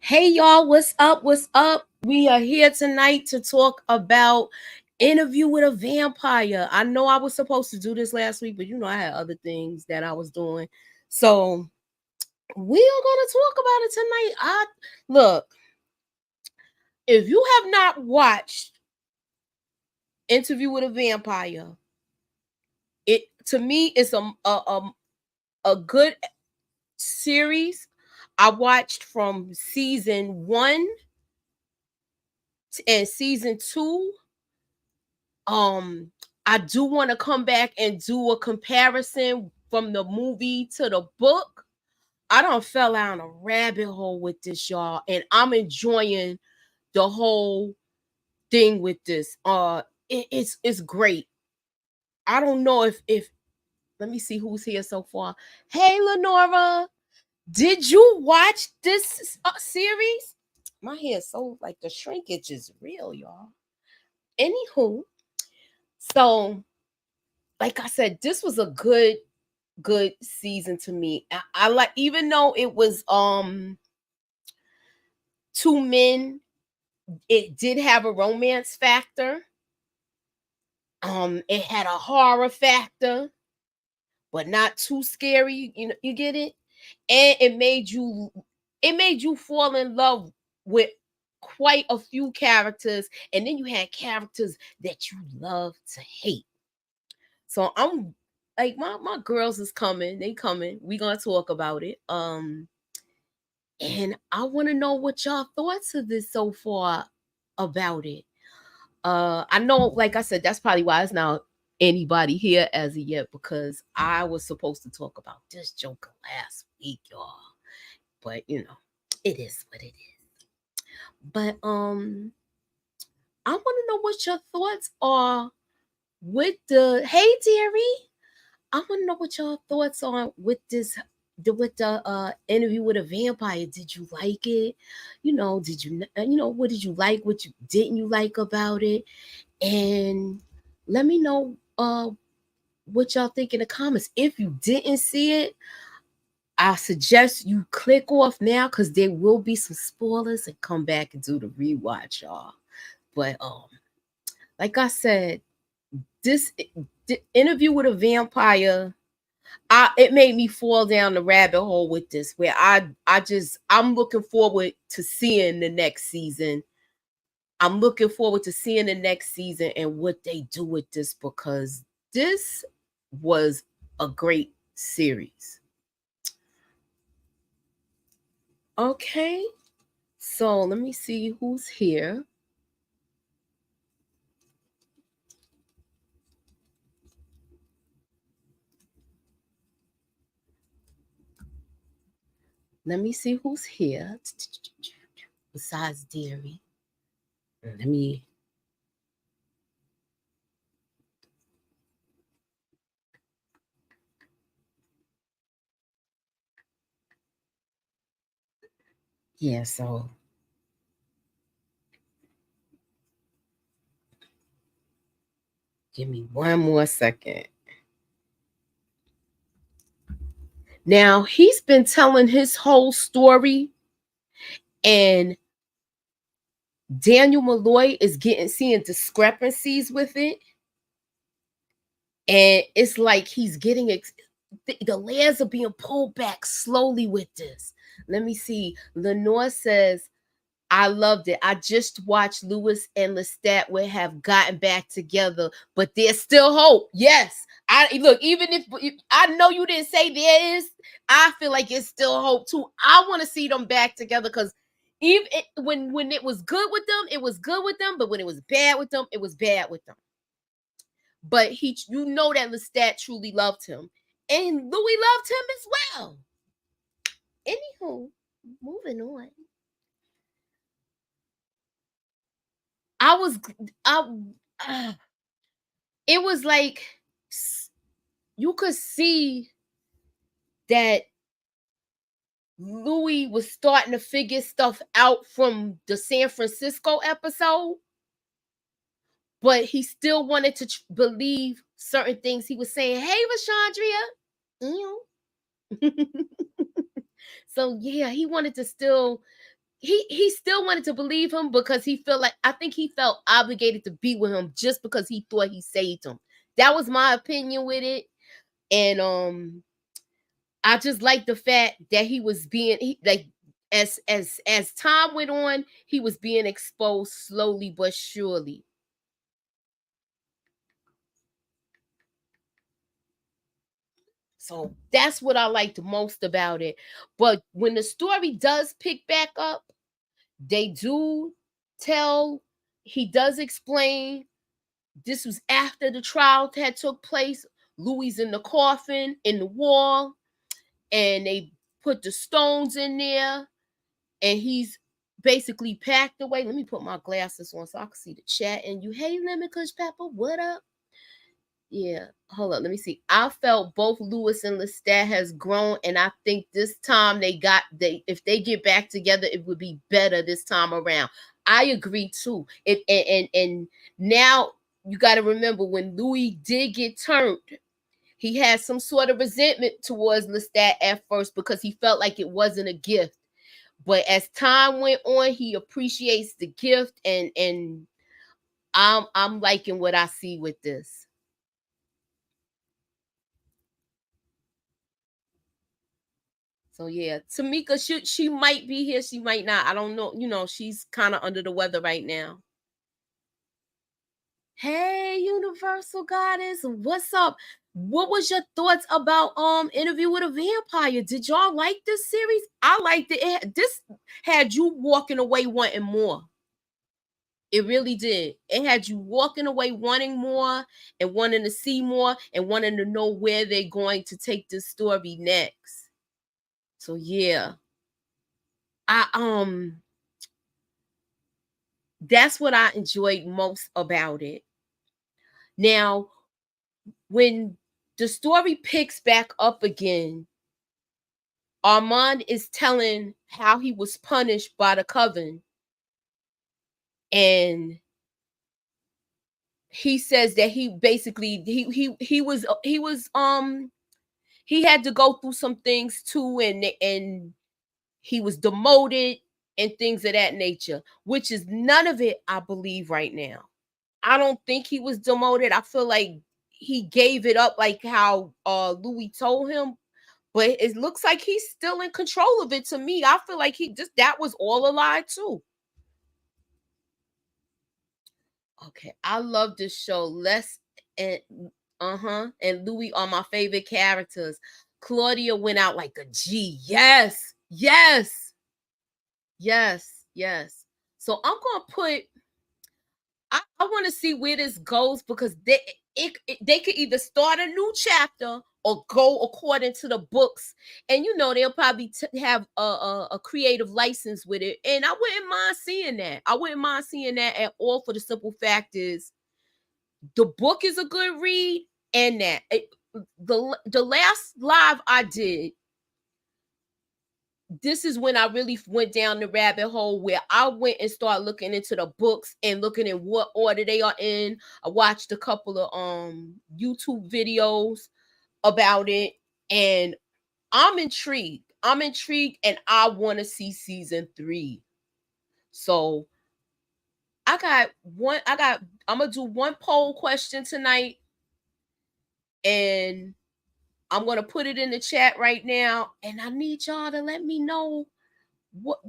Hey y'all, what's up? What's up? We are here tonight to talk about Interview with a Vampire. I know I was supposed to do this last week, but I had other things that I was doing. So we are gonna talk about it tonight. Look, if you have not watched Interview with a Vampire, it to me is a good series. I watched from season 1 and season 2. I do want to come back and do a comparison from the movie to the book. I don't fell down a rabbit hole with this, y'all, and I'm enjoying the whole thing with this. It's great. I don't know if let me see who's here so far. Hey, Lenora, did you watch this series? My hair is so like the shrinkage is real, y'all. Anywho, so like I said, this was a good season to me. I like, even though it was two men, it did have a romance factor. It had a horror factor, but not too scary. You get it? And it made you fall in love with quite a few characters, and then you had characters that you love to hate. So I'm like, my girls is coming. They coming. We gonna talk about it. And I want to know what y'all thoughts of this so far about it. I know, like I said, that's probably why it's not anybody here as of yet, because I was supposed to talk about this Joker last week, y'all. But it is what it is. But I want to know what your thoughts are with the hey dearie. I want to know what your thoughts are with this with the interview with a vampire. Did you like it? Did what did you like? What you didn't you like about it? And let me know what y'all think in the comments. If you didn't see it, I suggest you click off now because there will be some spoilers, and come back and do the rewatch, y'all. But like I said, this interview with a vampire, it made me fall down the rabbit hole with this, where I'm looking forward to seeing the next season. I'm looking forward to seeing the next season and what they do with this, because this was a great series. Okay, so let me see who's here. Let me see who's here besides Deary. Let me. Yeah, so give me one more second. Now, he's been telling his whole story, and Daniel Malloy is seeing discrepancies with it. And it's like he's getting the layers are being pulled back slowly with this. Let me see. Lenore says, I loved it. I just watched Lewis and Lestat would have gotten back together, but there's still hope. Yes. I look, even if I know you didn't say there is, I feel like it's still hope too. I want to see them back together, because even when it was good with them, it was good with them, but when it was bad with them, it was bad with them. But that Lestat truly loved him, and Louis loved him as well. Anywho, moving on. I was, it was like you could see that Louis was starting to figure stuff out from the San Francisco episode, but he still wanted to believe certain things he was saying. Hey, Rashandria. So yeah, he wanted to still he still wanted to believe him because he felt like, I think he felt obligated to be with him just because he thought he saved him. That was my opinion with it. And I just like the fact that he was being like, as time went on, he was being exposed slowly but surely. So that's what I liked most about it. But when the story does pick back up, they do tell, he does explain this was after the trial had took place. Louis in the coffin in the wall, and they put the stones in there, and he's basically packed away. Let me put my glasses on so I can see the chat. And you, hey, Lemon Kush Pepper, what up? Yeah, hold up. Let me see. I felt both Louis and Lestat has grown, and I think this time they if they get back together, it would be better this time around. I agree too. It and now you got to remember when Louis did get turned, he had some sort of resentment towards Lestat at first because he felt like it wasn't a gift. But as time went on, he appreciates the gift, and I'm liking what I see with this. So yeah, Tamika, she might be here, she might not. I don't know. She's kind of under the weather right now. Hey, Universal Goddess, what's up? What was your thoughts about Interview with a Vampire? Did y'all like this series? I liked it. This had you walking away wanting more. It really did. It had you walking away wanting more and wanting to see more and wanting to know where they're going to take this story next. So yeah. I That's what I enjoyed most about it. Now, when the story picks back up again, Armand is telling how he was punished by the coven, and he says that he basically he had to go through some things too, and he was demoted and things of that nature, which is none of it I believe right now. I don't think he was demoted. I feel like he gave it up like how Louis told him, but it looks like he's still in control of it to me. I feel like he just that was all a lie too. Okay, I love this show. And and Louis are my favorite characters. Claudia went out like a G. Yes. Yes. Yes. Yes. So I'm gonna put I want to see where this goes because they could either start a new chapter or go according to the books, and they'll probably have a creative license with it, and I wouldn't mind seeing that. I wouldn't mind seeing that at all for the simple fact is the book is a good read, and the last live I did, this is when I really went down the rabbit hole where I went and started looking into the books and looking at what order they are in. I watched a couple of YouTube videos about it, and I'm intrigued. I'm intrigued, and I want to see season 3. So I'm gonna do one poll question tonight, and I'm gonna put it in the chat right now, and I need y'all to let me know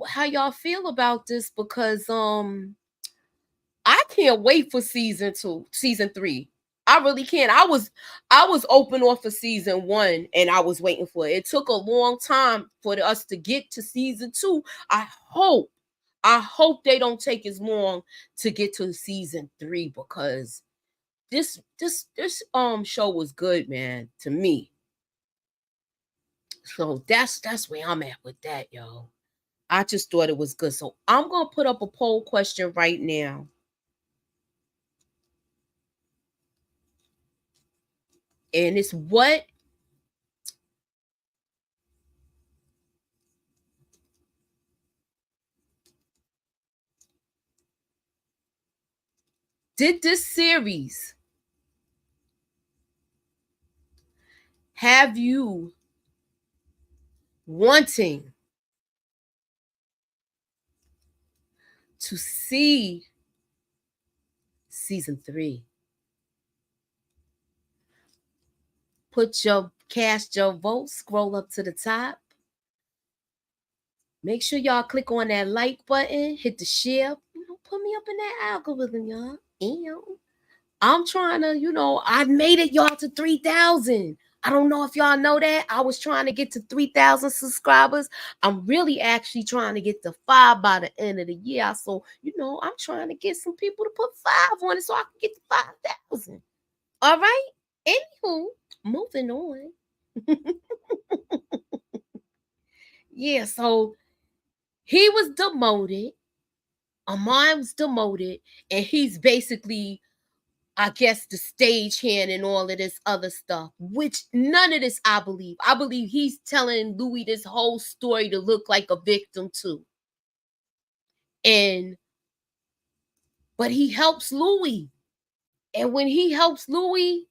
how y'all feel about this because I can't wait for season 3. I really can't. I was open off of season 1 and I was waiting for it. It took a long time for us to get to season 2. I hope they don't take as long to get to season 3 because this show was good, man, to me. So that's where I'm at with that, yo. I just thought it was good. So I'm going to put up a poll question right now. And it's what did this series have you wanting to see season 3. Cast your vote, scroll up to the top. Make sure y'all click on that like button, hit the share. Put me up in that algorithm, y'all. I'm trying to, I made it, y'all, to 3,000. I don't know if y'all know that. I was trying to get to 3,000 subscribers. I'm really actually trying to get to 5 by the end of the year. So, I'm trying to get some people to put 5 on it so I can get to 5,000. All right? Anywho, moving on. Yeah, so he was demoted. Armand was demoted, and he's basically, I guess, the stagehand and all of this other stuff, which none of this I believe. I believe he's telling Louis this whole story to look like a victim too. But he helps Louis. And when he helps Louis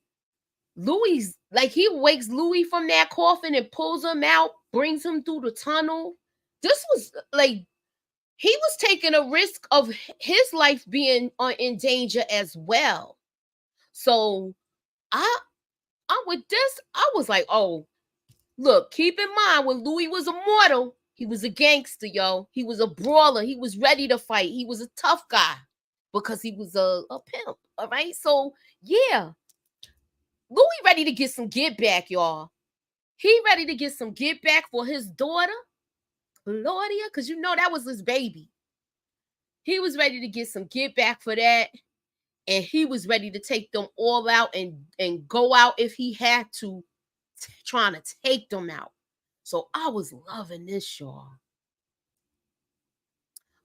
like, he wakes Louis from that coffin and pulls him out, brings him through the tunnel. This was like, he was taking a risk of his life being in danger as well. So I'm with this. I was like, oh, look, keep in mind when Louis was immortal, he was a gangster, yo. He was a brawler. He was ready to fight. He was a tough guy because he was a pimp. All right. So yeah, Louis ready to get some get back, y'all. He ready to get some get back for his daughter, Claudia, because that was his baby. He was ready to get some get back for that. And he was ready to take them all out and go out if he had to, trying to take them out. So I was loving this, y'all.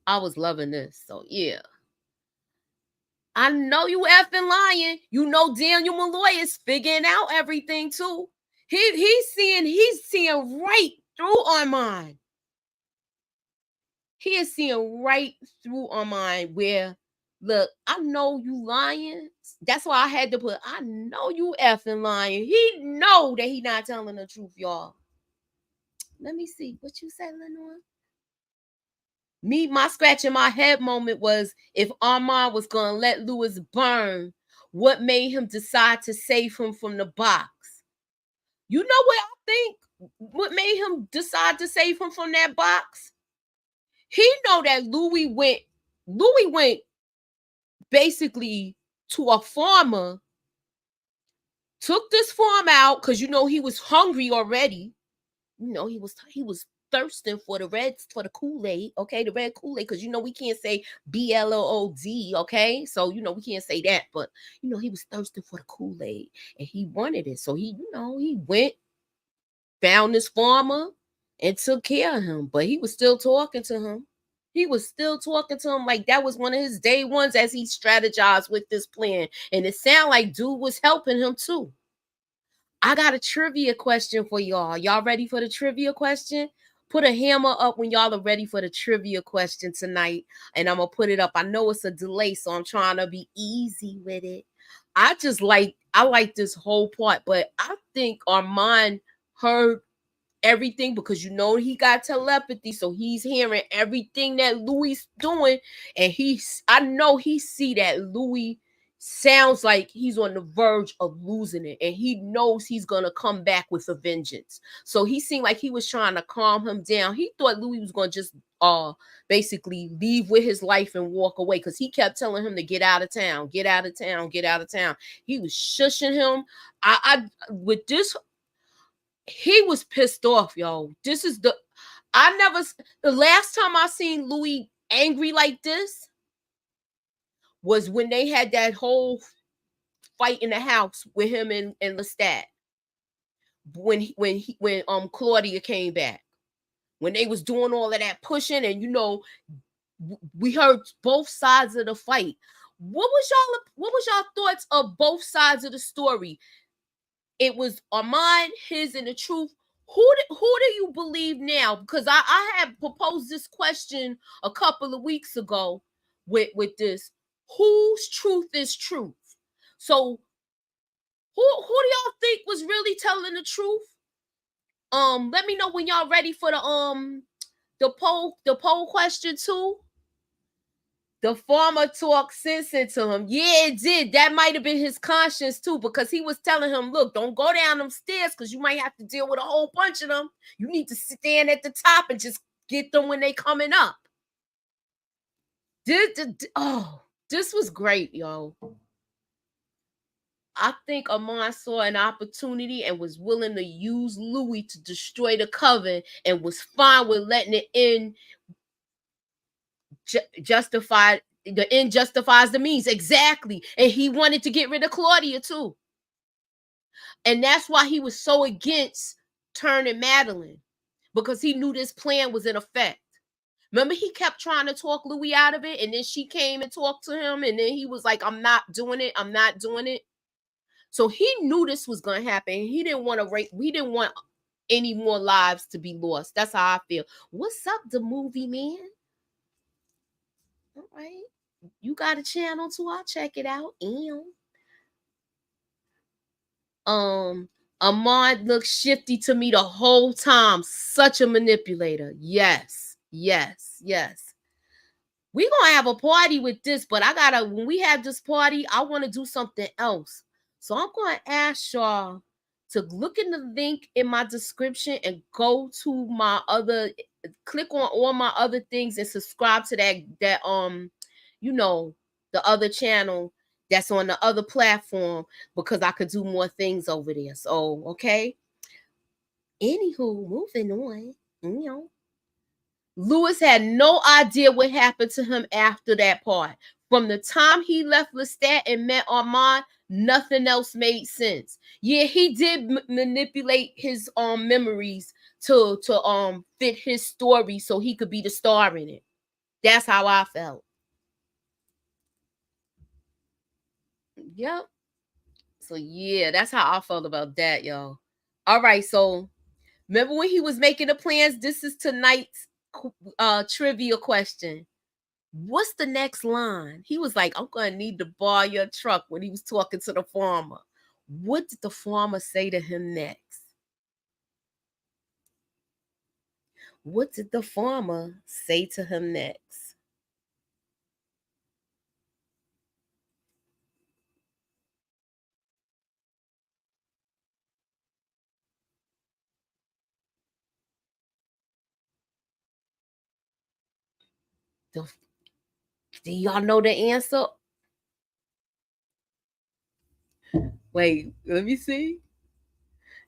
I was loving this. So yeah. I know you effing lying. Daniel Malloy is figuring out everything too. He's seeing right through Armand. He is seeing right through Armand where, look, I know you lying. That's why I had to put, I know you effing lying. He know that he not telling the truth, y'all. Let me see. What you said, Lenore? My scratching my head moment was, if Armand was going to let Louis burn, what made him decide to save him from the box? You know what I think? What made him decide to save him from that box? He know that Louis went basically to a farmer, took this farm out because he was hungry already. He was thirsting for the Kool-Aid, okay, the red Kool-Aid, because we can't say BLOOD, okay, so we can't say that, but he was thirsting for the Kool-Aid and he wanted it, so he went, found this farmer and took care of him, but he was still talking to him. He was still talking to him like that was one of his day ones as he strategized with this plan. And it sounded like dude was helping him too. I got a trivia question for y'all. Y'all ready for the trivia question? Put a hammer up when y'all are ready for the trivia question tonight. And I'm going to put it up. I know it's a delay, so I'm trying to be easy with it. I like this whole part, but I think Armand heard everything because he got telepathy, so he's hearing everything that Louis doing, and I know he see that Louis sounds like he's on the verge of losing it, and he knows he's gonna come back with a vengeance. So he seemed like he was trying to calm him down. He thought Louis was gonna just basically leave with his life and walk away, because he kept telling him to get out of town, get out of town, get out of town. He was shushing him. With this, he was pissed off, yo. The last time I seen Louis angry like this was when they had that whole fight in the house with him and Lestat. When Claudia came back. When they was doing all of that pushing, and we heard both sides of the fight. What was y'all thoughts of both sides of the story? It was Armand, his, and the truth. Who do you believe now? Because I had proposed this question a couple of weeks ago with this. Whose truth is truth? So who do y'all think was really telling the truth? Let me know when y'all ready for the poll question too. The farmer talked sense into him. Yeah, it did. That might have been his conscience too, because he was telling him, look, don't go down them stairs because you might have to deal with a whole bunch of them. You need to stand at the top and just get them when they coming up. This was great, yo. I think Amon saw an opportunity and was willing to use Louis to destroy the coven and was fine with letting it end. Justified the end justifies the means. Exactly. And he wanted to get rid of Claudia too. And that's why he was so against turning Madeline, because he knew this plan was in effect. Remember, he kept trying to talk Louis out of it, and then she came and talked to him, and then he was like, I'm not doing it. I'm not doing it. So he knew this was going to happen. He didn't want any more lives to be lost. That's how I feel. What's up, the movie man? All right. You got a channel too? I'll check it out. Ahmad looked shifty to me the whole time. Such a manipulator. Yes. We're gonna have a party with this, but when we have this party, I want to do something else. So I'm gonna ask y'all to look in the link in my description and go to my click on all my other things and subscribe to that the other channel that's on the other platform, because I could do more things over there. So okay. Anywho, moving on. Louis had no idea what happened to him after that part. From the time he left Lestat and met Armand, nothing else made sense. Yeah, he did manipulate his memories to fit his story so he could be the star in it. That's how I felt. Yep. So yeah, that's how I felt about that, y'all. All right, so remember when he was making the plans? This is tonight's trivia question. What's the next line? He was like, I'm gonna need to borrow your truck, when he was talking to the farmer. What did the farmer say to him next? What did the farmer say to him next? Do y'all know the answer? Wait, let me see.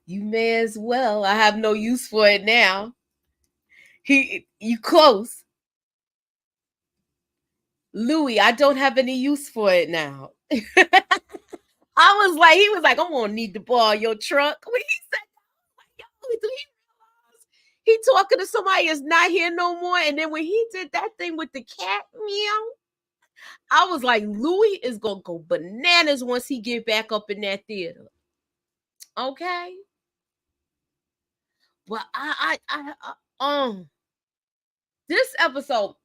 You may as well. I have no use for it now. You close. Louis, I don't have any use for it now. He was like, I'm gonna need to borrow your truck. When he said, yo, he talking to somebody that's not here no more. And then when he did that thing with the cat meow, I was like, Louis is gonna go bananas once he get back up in that theater. Okay. But this episode,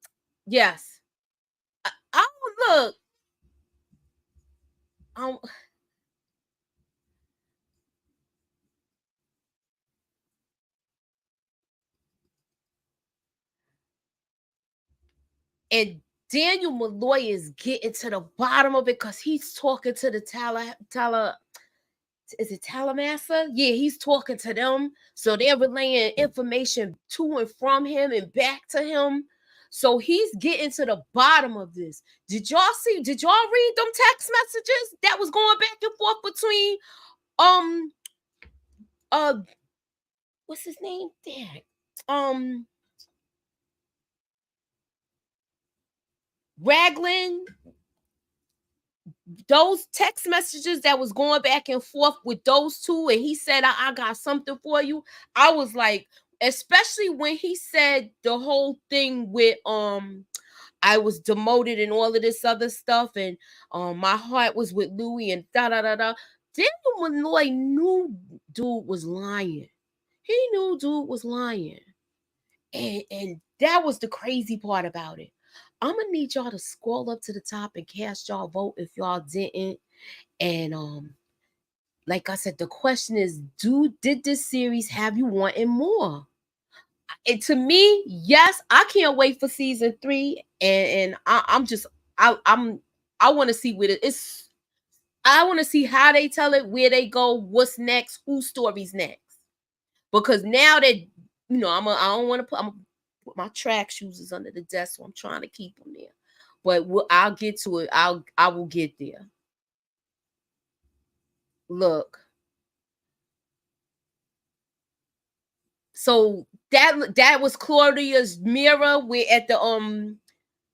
yes. Look. And Daniel Malloy is getting to the bottom of it, because he's talking to the is it Talamasa? Yeah, he's talking to them. So they're relaying information to and from him and back to him. So he's getting to the bottom of this. Did y'all read them text messages that was going back and forth between what's his name? Dang. Raglan, those text messages that was going back and forth with those two, and he said, I got something for you. I was like, especially when he said the whole thing with I was demoted and all of this other stuff, and my heart was with Louis and da da da da. Daniel Malloy knew dude was lying. He knew dude was lying. And that was the crazy part about it. I'm gonna need y'all to scroll up to the top and cast y'all vote if y'all didn't. And like I said, the question is, did this series have you wanting more? And to me, yes, I can't wait for season 3. And I'm just I want to see where it's. I want to see how they tell it, where they go, what's next, whose story's next. Because now that I don't want to put. I'm gonna put my track shoes is under the desk, so I'm trying to keep them there. But I'll get to it. I will get there. Look. So that was Claudia's mirror. We're at the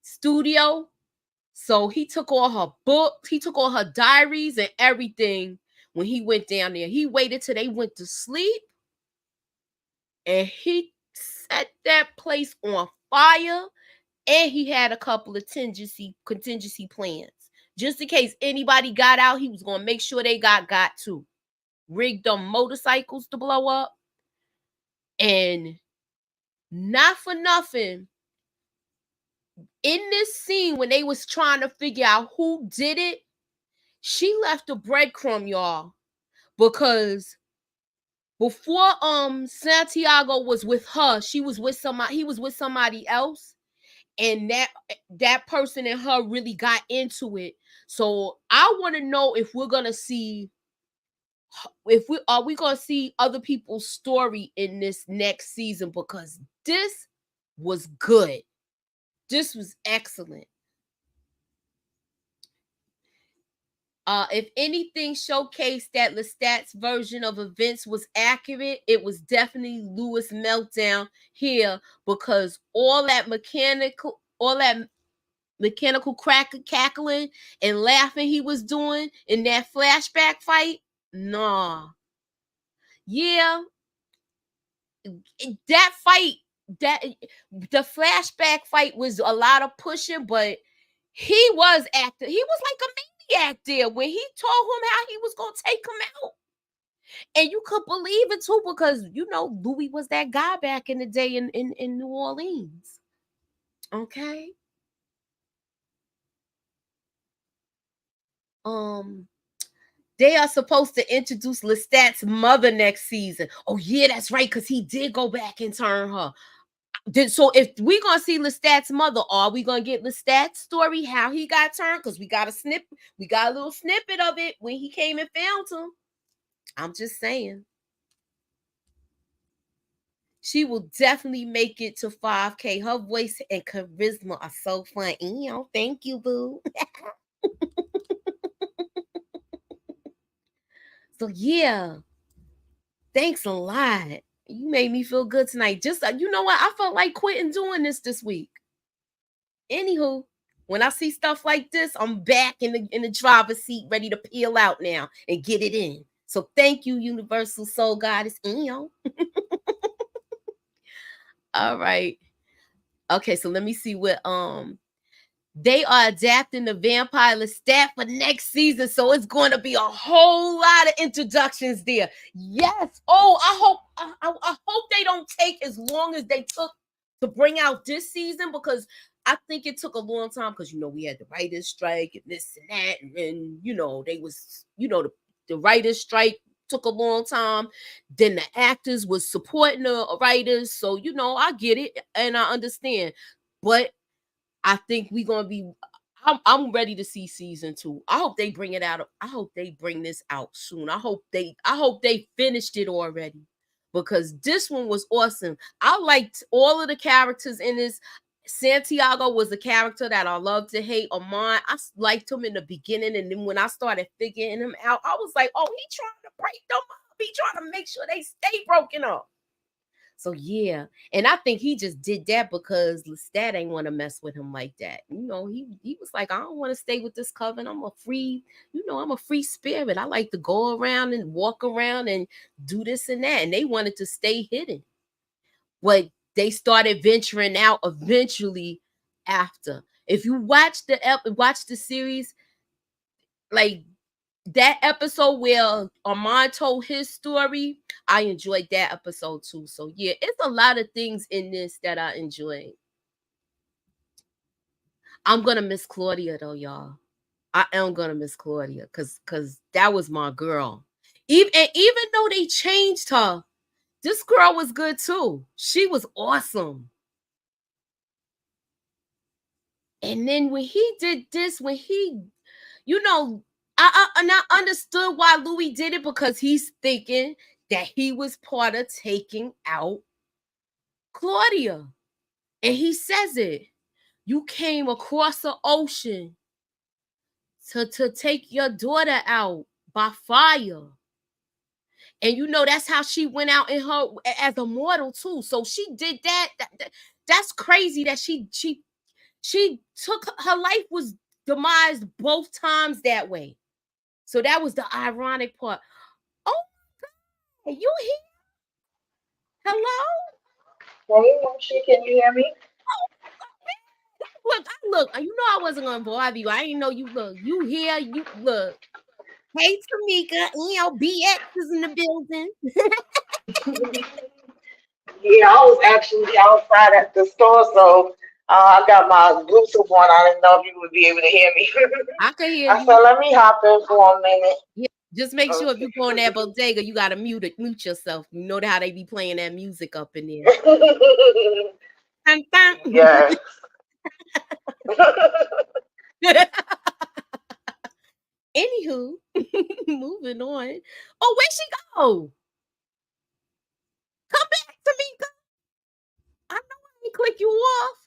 studio. So he took all her books, he took all her diaries and everything when he went down there. He waited till they went to sleep and he set that place on fire. And he had a couple of contingency plans. Just in case anybody got out, he was going to make sure they got to. Rigged them motorcycles to blow up. And not for nothing, in this scene when they was trying to figure out who did it, she left a breadcrumb, y'all, because before Santiago was with her, he was with somebody else, and that person and her really got into it. So I want to know if we're gonna see we gonna see other people's story in this next season, because this was good. This was excellent. If anything showcased that Lestat's version of events was accurate, it was definitely Louis' meltdown here, because all that mechanical cackling and laughing he was doing in that flashback fight, nah. Yeah, that fight, the flashback fight was a lot of pushing, but he was acting. He was like a maniac there when he told him how he was gonna take him out. And you could believe it too, because Louis was that guy back in the day in New Orleans. Okay. They are supposed to introduce Lestat's mother next season. Oh yeah, that's right, because he did go back and turn her. So if we're gonna see Lestat's mother, are we gonna get Lestat's story, how he got turned? Because we got a little snippet of it when he came and found him. I'm just saying. She will definitely make it to 5K. Her voice and charisma are so fun. Thank you, boo. So yeah, thanks a lot. You made me feel good tonight. Just you know what? I felt like quitting doing this week. Anywho, when I see stuff like this, I'm back in the driver's seat, ready to peel out now and get it in. So thank you, Universal Soul Goddess. All right. Okay, so let me see what they are adapting the Vampire Lestat for next season, so it's going to be a whole lot of introductions there. Yes. Oh, I hope they don't take as long as they took to bring out this season, because I think it took a long time, because we had the writers' strike and this and that, and they was the writers' strike took a long time. Then the actors was supporting the writers, so I get it and I understand, but I think we're gonna be. I'm ready to see season 2. I hope they bring it out. I hope they bring this out soon. I hope they finished it already, because this one was awesome. I liked all of the characters in this. Santiago was a character that I love to hate. Amon, I liked him in the beginning, and then when I started figuring him out, I was like, oh, he trying to break them up. He trying to make sure they stay broken up. So yeah, and I think he just did that because Lestat ain't want to mess with him like that. He was like, I don't want to stay with this coven. I'm a free spirit. I like to go around and walk around and do this and that. And they wanted to stay hidden, but they started venturing out eventually after. If you watch the series, like that episode where Armand told his story, I enjoyed that episode too. So yeah, it's a lot of things in this that I enjoyed. I'm gonna miss Claudia though, y'all. I am gonna miss Claudia because that was my girl. Even though they changed her, this girl was good too. She was awesome. And then when he did this, when he, you know, I understood why Louis did it, because he's thinking that he was part of taking out Claudia. And he says it. You came across the ocean to take your daughter out by fire. And you know, that's how she went out in her as a mortal too. So she did that. That's crazy that she took her life was demised both times that way. So that was the ironic part. Oh, you here? Hello? Hey, Munchie, can you hear me? Look, you know I wasn't gonna bother you. I didn't know you look. You here, you look. Hey Tamika, BX is in the building. Yeah, I was actually outside at the store, so I got my Bluetooth on. I didn't know if you would be able to hear me. I can hear I said, you. let me hop in for a minute. Yeah. Just make sure if you go in that Okay. bodega, you gotta mute yourself. You know how they be playing that music up in there. Dun, dun. Yes. Anywho, moving on. Oh, where'd she go? Come back, Tamika. I know I didn't click you off.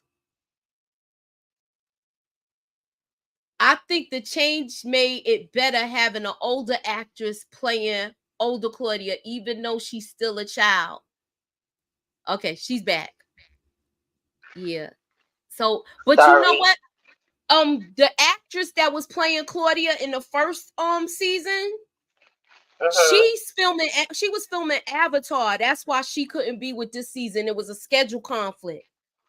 I think the change made it better having an older actress playing older Claudia, even though she's still a child. Okay, she's back. Yeah. So, but you know Sorry. what? The actress that was playing Claudia in the first season, Hmm. she was filming Avatar. That's why she couldn't be with this season. It was a schedule conflict.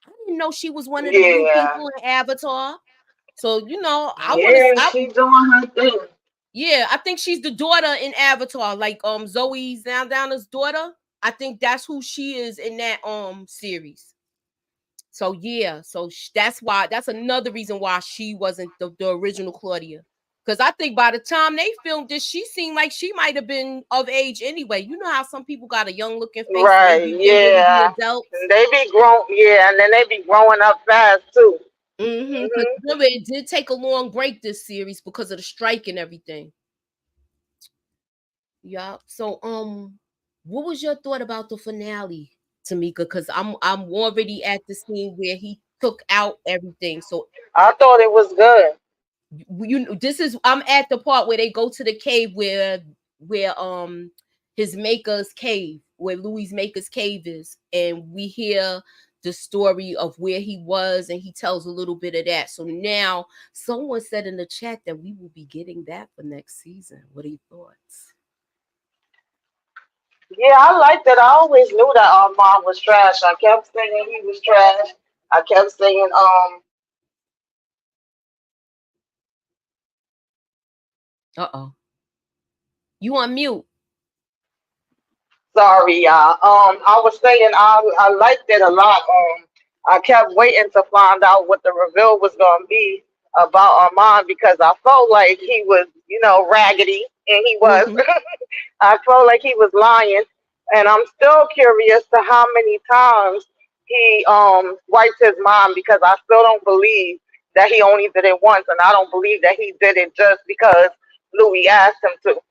I didn't know she was one of the blue Yeah. people in Avatar. So, you know, Yeah, she doing her thing. yeah, I think she's the daughter in Avatar, like Zoe Saldana's daughter. I think that's who she is in that series. So yeah, so that's another reason why she wasn't the original Claudia. Because I think by the time they filmed this, she seemed like she might have been of age anyway. You know how some people got a young looking face and Right, they really be yeah. adults. They be grown, yeah, and then they be growing up fast too. Because Hmm. remember, it did take a long break this series because of the strike and everything. Yeah. So what was your thought about the finale, Tamika? Because I'm already at the scene where he took out everything. So I thought it was good. this is I'm at the part where they go to the cave where his maker's cave, where Louis Maker's cave is, and we hear the story of where he was, and he tells a little bit of that. So now someone said in the chat that we will be getting that for next season. What are your thoughts? Yeah, I liked it. I always knew that our mom was trash. I kept saying he was trash. I kept saying, Uh-oh. You on mute. sorry, y'all. I was saying I liked it a lot. I kept waiting to find out what the reveal was gonna be about Armand because I felt like he was, raggedy, and he was. Mm-hmm. I felt like he was lying, and I'm still curious to how many times he wiped his mom because I still don't believe that he only did it once, and I don't believe that he did it just because Louis asked him to.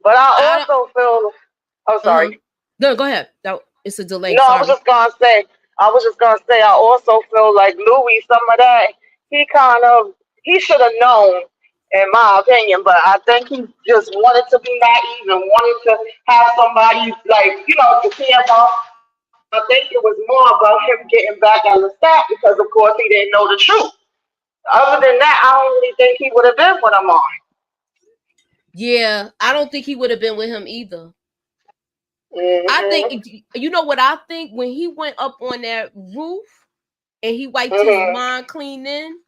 But I I don't also feel. Oh, uh-huh. sorry. No, go ahead. It's a delay. No, Sorry. I was just gonna say, I also feel like Louis, some of that, he should have known, in my opinion, but I think he just wanted to be naive and wanted to have somebody, like, to care about. I think it was more about him getting back at Lestat because, of course, he didn't know the truth. Other than that, I don't really think he would have been with him on. Yeah, I don't think he would have been with him either. I think Hmm. you know what I think when he went up on that roof and he wiped his Hmm. mind clean in.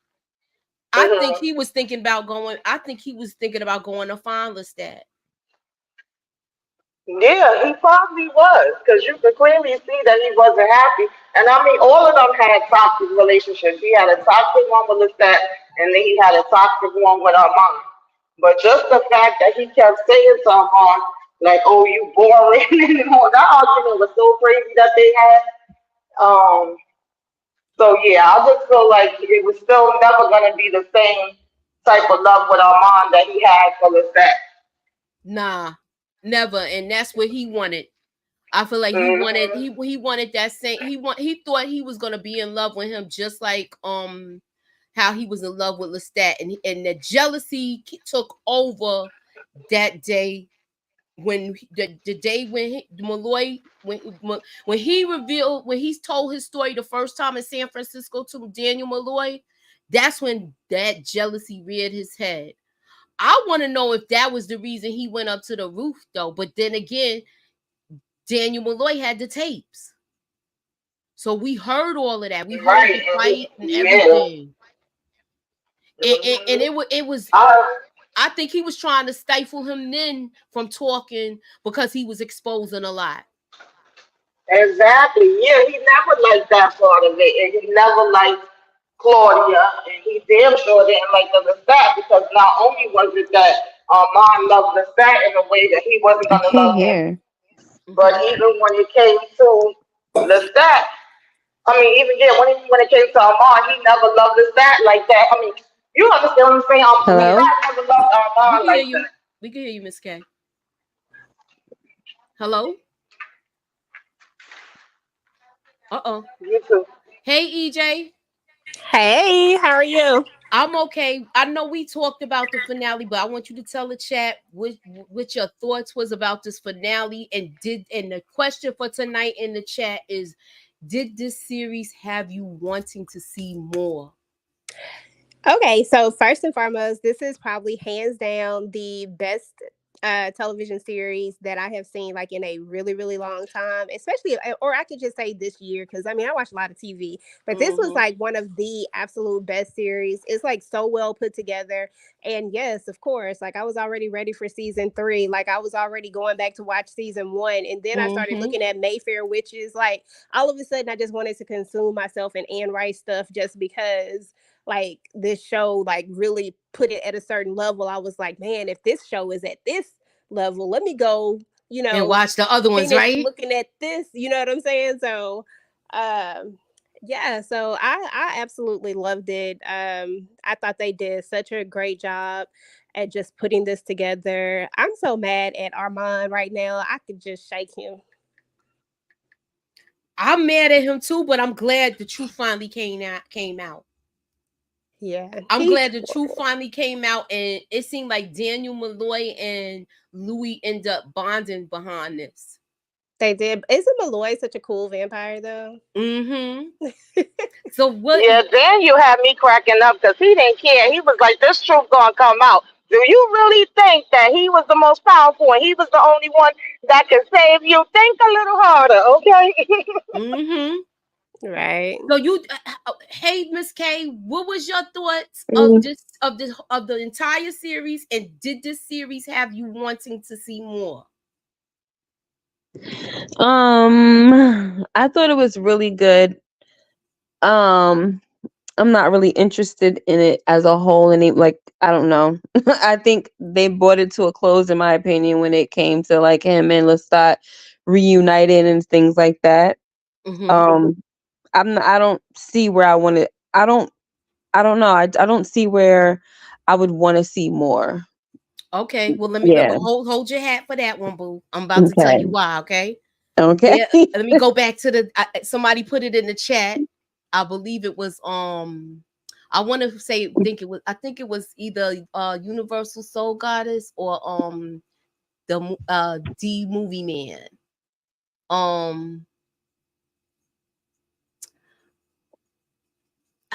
I think Hmm. he was thinking about going. I think he was thinking about going to find Lestat. Yeah, he probably was, because you could clearly see that he wasn't happy. And I mean, all of them had toxic relationships. He had a toxic one with Lisette, and then he had a toxic one with Armand. But just the fact that he kept saying to Armand, like, "Oh, you boring," and all that argument was so crazy that they had. Um, So yeah, I just feel like it was still never gonna be the same type of love with Armand that he had for Lisette. Nah, never. And that's what he wanted. I feel like he wanted that same. He thought he was gonna be in love with him, just like how he was in love with Lestat, and the jealousy took over that day when the day when Malloy when he revealed, when he told his story the first time in San Francisco to Daniel Malloy. That's when that jealousy reared his head. I want to know if that was the reason he went up to the roof, though. But then again, Daniel Malloy had the tapes, so we heard all of that. We heard the fight and everything. And it was. I think he was trying to stifle him then from talking because he was exposing a lot. Exactly. Yeah, he never liked that part of it, and he never liked Claudia, and he damn sure didn't like the Lestat because not only was it that Armand loved Lestat in a way that he wasn't I gonna can't love him, hear. but even when it came to Lestat, I mean, even yeah, when it came to Armand, he never loved Lestat like that. I mean, you understand what I'm saying? Hello? Lestat never loved Armand like that. We can hear you, Miss K. Hello? Uh-oh. You too. Hey, EJ. Hey, how are you? I'm okay. I know we talked about the finale, but I want you to tell the chat what your thoughts was about this finale, and the question for tonight in the chat is, did this series have you wanting to see more? Okay, so first and foremost, this is probably hands down the best television series that I have seen like in a really, really long time, especially, or I could just say this year, because I mean, I watch a lot of TV, but this was like one of the absolute best series. It's like so well put together. And yes, of course, like I was already ready for season 3. Like I was already going back to watch season 1. And then I started looking at Mayfair Witches. Like all of a sudden, I just wanted to consume myself in Anne Rice stuff just because like this show like really put it at a certain level. I was like, man, if this show is at this level, let me go, and watch the other ones, right? Looking at this, you know what I'm saying? So yeah, so I absolutely loved it. I thought they did such a great job at just putting this together. I'm so mad at Armand right now. I could just shake him. I'm mad at him too, but I'm glad the truth finally came out. Yeah, I'm glad the truth finally came out, and it seemed like Daniel Malloy and Louis end up bonding behind this. They did. Isn't Malloy such a cool vampire though? So what? Yeah, then you had me cracking up because he didn't care. He was like, "This truth gonna come out." Do you really think that he was the most powerful and he was the only one that could save you? Think a little harder, okay? Right. So you, hey Miss K, what was your thoughts of the entire series, and did this series have you wanting to see more? I thought it was really good. I'm not really interested in it as a whole, and like I don't know. I think they brought it to a close, in my opinion, when it came to like him and Lestat reunited and things like that. I don't see where I want to. I don't know. I don't see where I would want to see more. Okay, well let me hold your hat for that one, boo. I'm about to tell you why. Okay. Okay. Yeah, let me go back to somebody put it in the chat. I believe it was I want to say I think it was either Universal Soul Goddess or the D Movie Man.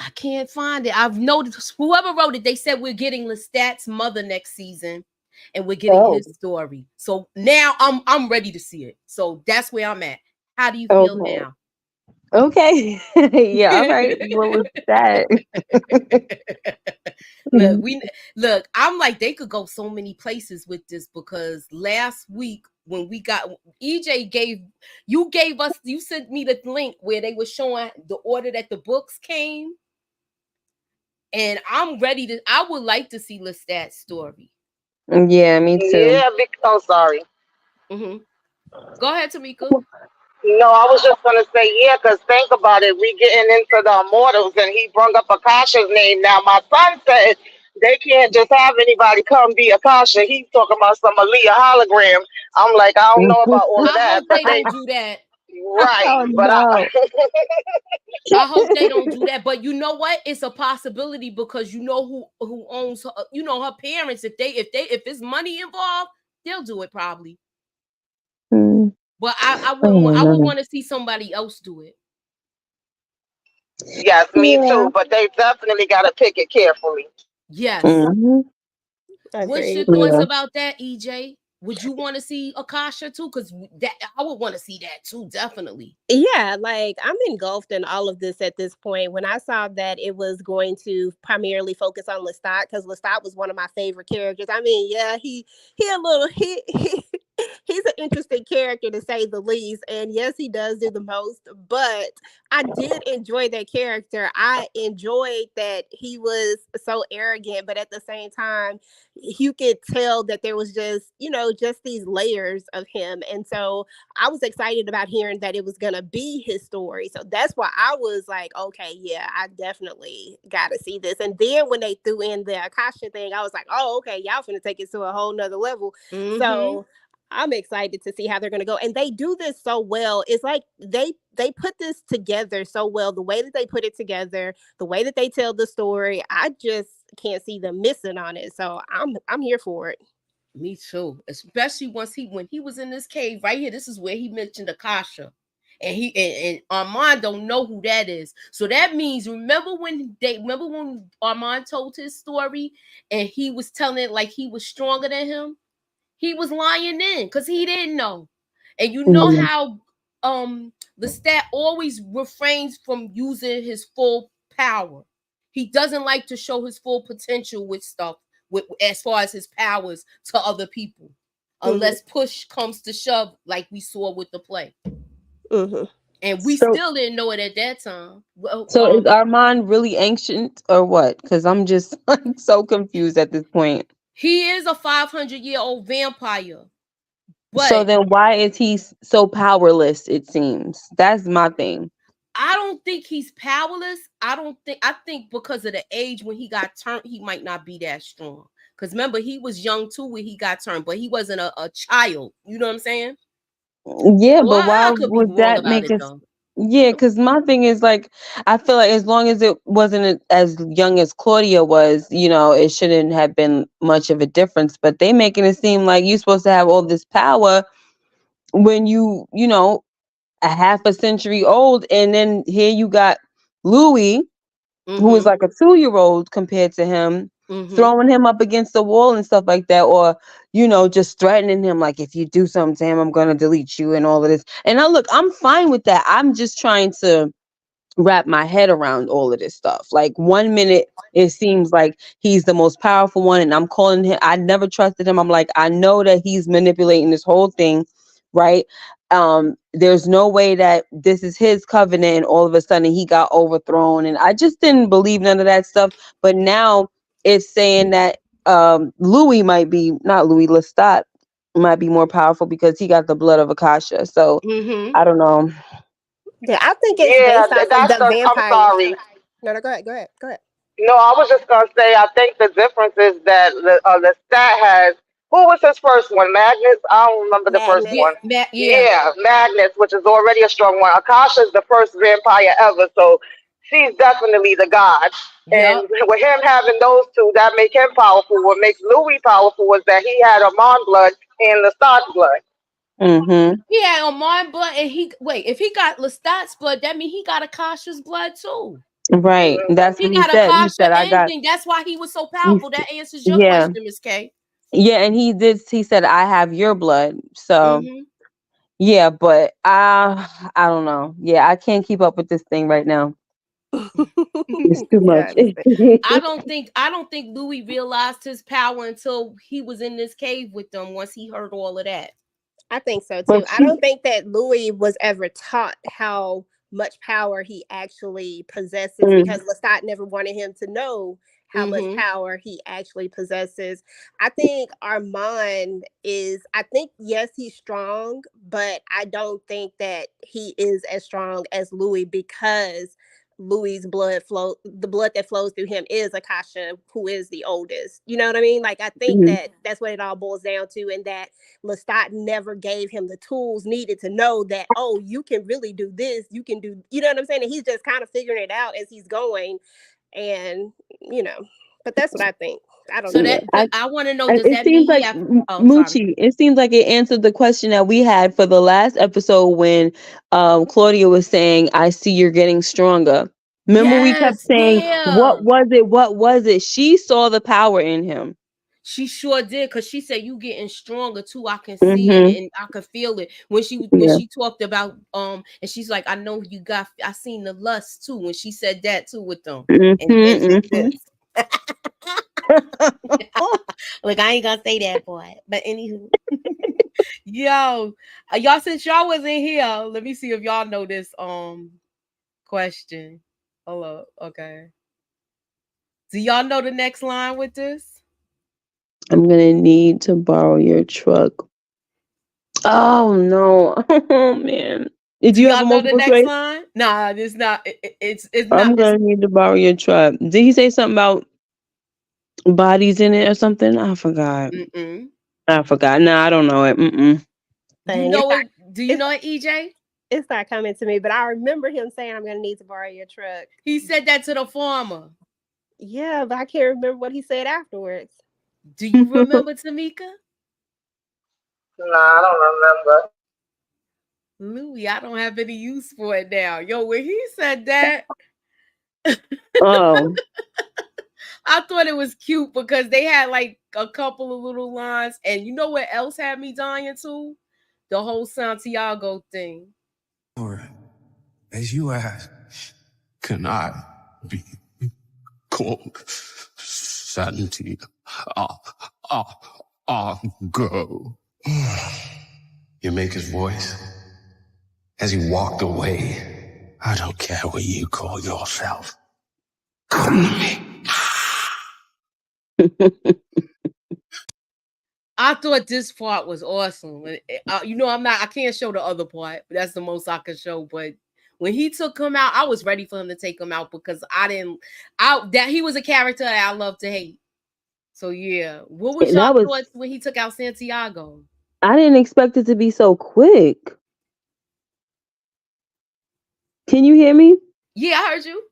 I can't find it. I've noticed whoever wrote it, they said we're getting Lestat's mother next season, and we're getting his story. So now I'm ready to see it. So that's where I'm at. How do you feel now? Okay. Yeah, all right. What was that? Look, I'm like, they could go so many places with this, because last week when we got EJ you sent me the link where they were showing the order that the books came. And I would like to see Lestat's story. Yeah, me too. Yeah, sorry. Go ahead, Tamika. No, I was just gonna say yeah, because think about it. We getting into the immortals, and he brought up Akasha's name. Now, my son said they can't just have anybody come be Akasha. He's talking about some Aaliyah hologram. I'm like, I don't know about all of I that, hope but they they don't do that. right. Oh But I no. I hope they don't do that. But you know what? It's a possibility because you know who owns her, you know, her parents. If it's money involved, they'll do it probably. Mm. But I wouldn't Oh want I would no. want to see somebody else do it. yes, me Yeah. too. But they definitely got to pick it carefully. Yes. Hmm. What's your Agreed. thoughts Yeah. about that, EJ? Would you want to see Akasha too? Because that I would want to see that too, definitely. Yeah, like I'm engulfed in all of this at this point. When I saw that it was going to primarily focus on Lestat, because Lestat was one of my favorite characters. I mean, yeah, he a little he's an interesting character to say the least. And yes, he does do the most, but I did enjoy that character. I enjoyed that he was so arrogant, but at the same time, you could tell that there was just, just these layers of him. And so I was excited about hearing that it was going to be his story. So that's why I was like, okay, yeah, I definitely got to see this. And then when they threw in the Akasha thing, I was like, oh, okay, y'all finna take it to a whole nother level. Mm-hmm. So I'm excited to see how they're going to go. And they do this so well. It's like they put this together so well. The way that they put it together, the way that they tell the story, I just can't see them missing on it. So I'm here for it. Me too. Especially when he was in this cave right here. This is where he mentioned Akasha. And and Armand don't know who that is. So that means remember when Armand told his story and he was telling it like he was stronger than him? He was lying in because he didn't know. And you know Mhm. how Lestat always refrains from using his full power. He doesn't like to show his full potential with stuff as far as his powers to other people, unless push comes to shove, like we saw with the play. Mm-hmm. And we So, still didn't know it at that time. Well, so is Armand really ancient or what? Because I'm just like so confused at this point. he is a 500-year-old vampire, So but then why is he so powerless, it seems? That's my thing. I don't think he's powerless. I think because of the age when he got turned, he might not be that strong. Because remember, he was young too when he got turned, but he wasn't a child. You know what I'm saying? Yeah, Well, but why I could be would wrong that about make it us? though. Yeah, because my thing is like, I feel like as long as it wasn't as young as Claudia was, it shouldn't have been much of a difference. But they making it seem like you're supposed to have all this power when a half a century old, and then here you got Louis, who is Mm-hmm. like a 2-year-old compared to him, Mm-hmm. throwing him up against the wall and stuff like that, or just threatening him like, if you do something to him, I'm gonna delete you and all of this. And now look, I'm fine with that. I'm just trying to wrap my head around all of this stuff. Like, one minute it seems like he's the most powerful one, and I'm calling him, I never trusted him. I'm like, I know that he's manipulating this whole thing, right? There's no way that this is his covenant and all of a sudden he got overthrown, and I just didn't believe none of that stuff. But now it's saying that Louis might be, not Louis, Lestat might be more powerful because he got the blood of Akasha. So Mm-hmm. I don't know. Yeah, I think it's Yeah, based off of that's the the. I'm vampires. sorry. No, no, go ahead, go ahead, go ahead. No, I was just gonna say I think the difference is that the stat has who was his first one? Magnus. I don't remember the first Magnus. Yeah, one. yeah. Yeah, Magnus, which is already a strong one. Akasha's the first vampire ever, so she's definitely the god. Yep. And with him having those two, that make him powerful. What makes Louis powerful was that he had Amon blood and the Stark blood. Mm-hmm. He had Armand blood, and if he got Lestat's blood, that means he got Akasha's blood too. Right. Mhm. That's He what he got said. He Akasha said, I got, anything. That's why he was so he, powerful. That answers your yeah. question, Miss K. Yeah. And he said, I have your blood. So, Mm-hmm. yeah, but I don't know. Yeah, I can't keep up with this thing right now. It's too Yeah, I much. understand. I don't think Louis realized his power until he was in this cave with them once he heard all of that. I think so too. But I don't think that Louis was ever taught how much power he actually possesses, Mm. because Lestat never wanted him to know how much Mhm. power he actually possesses. I think Armand is, I think, yes, he's strong, but I don't think that he is as strong as Louis, because Louis's the blood that flows through him is Akasha, who is the oldest. You know what I mean? Like, I think Mhm. that that's what it all boils down to, and that Lestat never gave him the tools needed to know that, oh, you can really do this, you can do, you know what I'm saying? And he's just kind of figuring it out as he's going. And, you know, but that's what I think. I don't So know. Yeah. that I want to know, does It that seems mean he like have? Oh, sorry. Moochie. It seems like it answered the question that we had for the last episode when Claudia was saying, "I see you're getting stronger." Remember, we kept Yes, saying, yeah. "What was it? What was it?" She saw the power in him. She sure did, because she said you getting stronger too. I can see it Mm-hmm. and I could feel it when Yeah. she talked about and she's like, I know you got, I seen the lust too when she said that too with them and did Mm-hmm. this. Like, I ain't gonna say that, boy. But anywho, yo, y'all, since y'all wasn't here, let me see if y'all know this question. Hello, okay. Do y'all know the next line with this? I'm gonna need to borrow your truck. Oh no! Oh man! Did Do you have a y'all know the multiple next choice? line? Nah, it's not. It's not. I'm gonna need to borrow your truck. Did he say something about bodies in it or something? I forgot. Mm-mm. I forgot. No, I don't know it. Mm-mm. You Thing. know it? Do you It's, know it, EJ? it's not coming to me, but I remember him saying, I'm going to need to borrow your truck. He said that to the farmer. Yeah, but I can't remember what he said afterwards. Do you remember, Tamika? Nah, I don't remember. Louis, I don't have any use for it now. Yo, when he said that, Oh, I thought it was cute because they had like a couple of little lines. And you know what else had me dying too? The whole Santiago thing. Or, as you ask, can I be called Santiago? Go. You make his voice as he walked away. I don't care what you call yourself. Come to me. I thought this part was awesome. You know, I can't show the other part. That's the most I can show. But when he took him out, I was ready for him to take him out because that he was a character that I love to hate. So yeah, what was y'all that was. thoughts when he took out Santiago? I didn't expect it to be so quick. Can you hear me? Yeah, I heard you.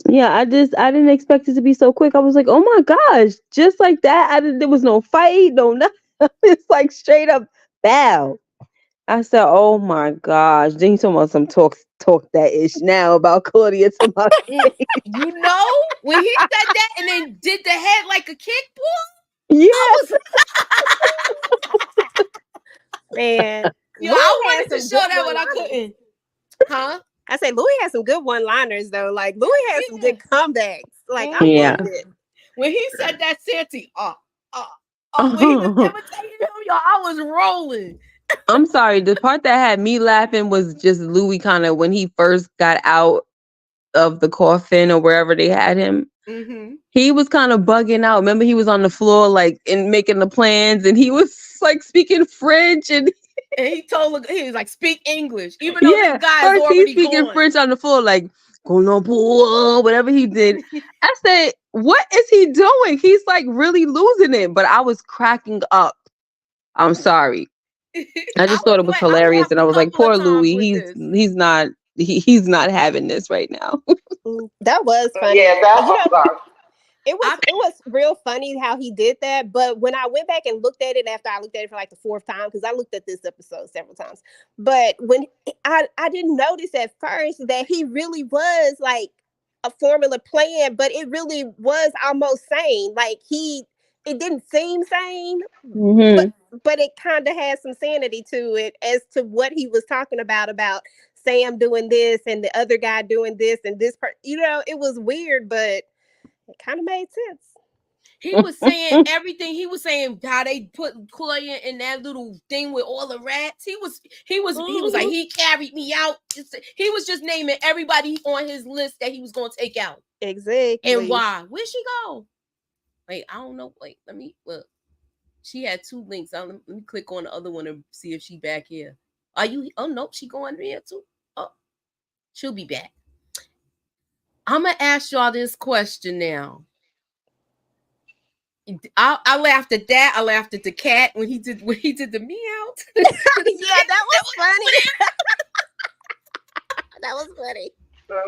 Yeah, I didn't expect it to be so quick. I was like, oh my gosh, just like that. There was no fight, no nothing. It's like straight up bow. I said, oh my gosh. Then he talking about some talk that ish now about Claudia to my face. You know, when he said that and then did the head like a kickball, Yeah. I was Man, yo, Louis I had wanted to some show good that, but I one-liners. couldn't. Huh? I say Louis had some good one-liners though. Like Louis had some good comebacks. Like I Yeah. loved it. When he said that Santi, when he was imitating him, yo, I was rolling. I'm sorry. The part that had me laughing was just Louis kind of when he first got out of the coffin or wherever they had him. Mm-hmm. He was kind of bugging out. Remember, he was on the floor like and making the plans, and he was like speaking French, and he was like, speak English, even though yeah, this guy is first he's already speaking gone. French on the floor, like whatever he did. I said, "What is he doing? He's like really losing it." But I was cracking up. I'm sorry. I just thought it was I hilarious, laughed and a I was like, couple of "Poor times Louis. with this. He's not having this right now." That was funny. Yeah, that was fun. It was real funny how he did that. But when I went back and looked at it after I looked at it for like the fourth time, because I looked at this episode several times, but when I didn't notice at first that he really was like a formula plan, but it really was almost sane. Like it didn't seem sane, Mm-hmm. but it kind of had some sanity to it as to what he was talking about Sam doing this and the other guy doing this and this part. You know, it was weird, but it kind of made sense. He was saying everything. He was saying how they put Claudia in that little thing with all the rats. He was like, he carried me out. He was just naming everybody on his list that he was gonna take out. Exactly. And why? Where'd she go? Wait, I don't know. Wait, let me look. She had 2 links. Let me click on the other one and see if she back here. Are you? Oh nope, she going there too. Oh, she'll be back. I'm gonna ask y'all this question now. I laughed at that. I laughed at the cat when he did the meow. Yeah, that was funny. That was funny.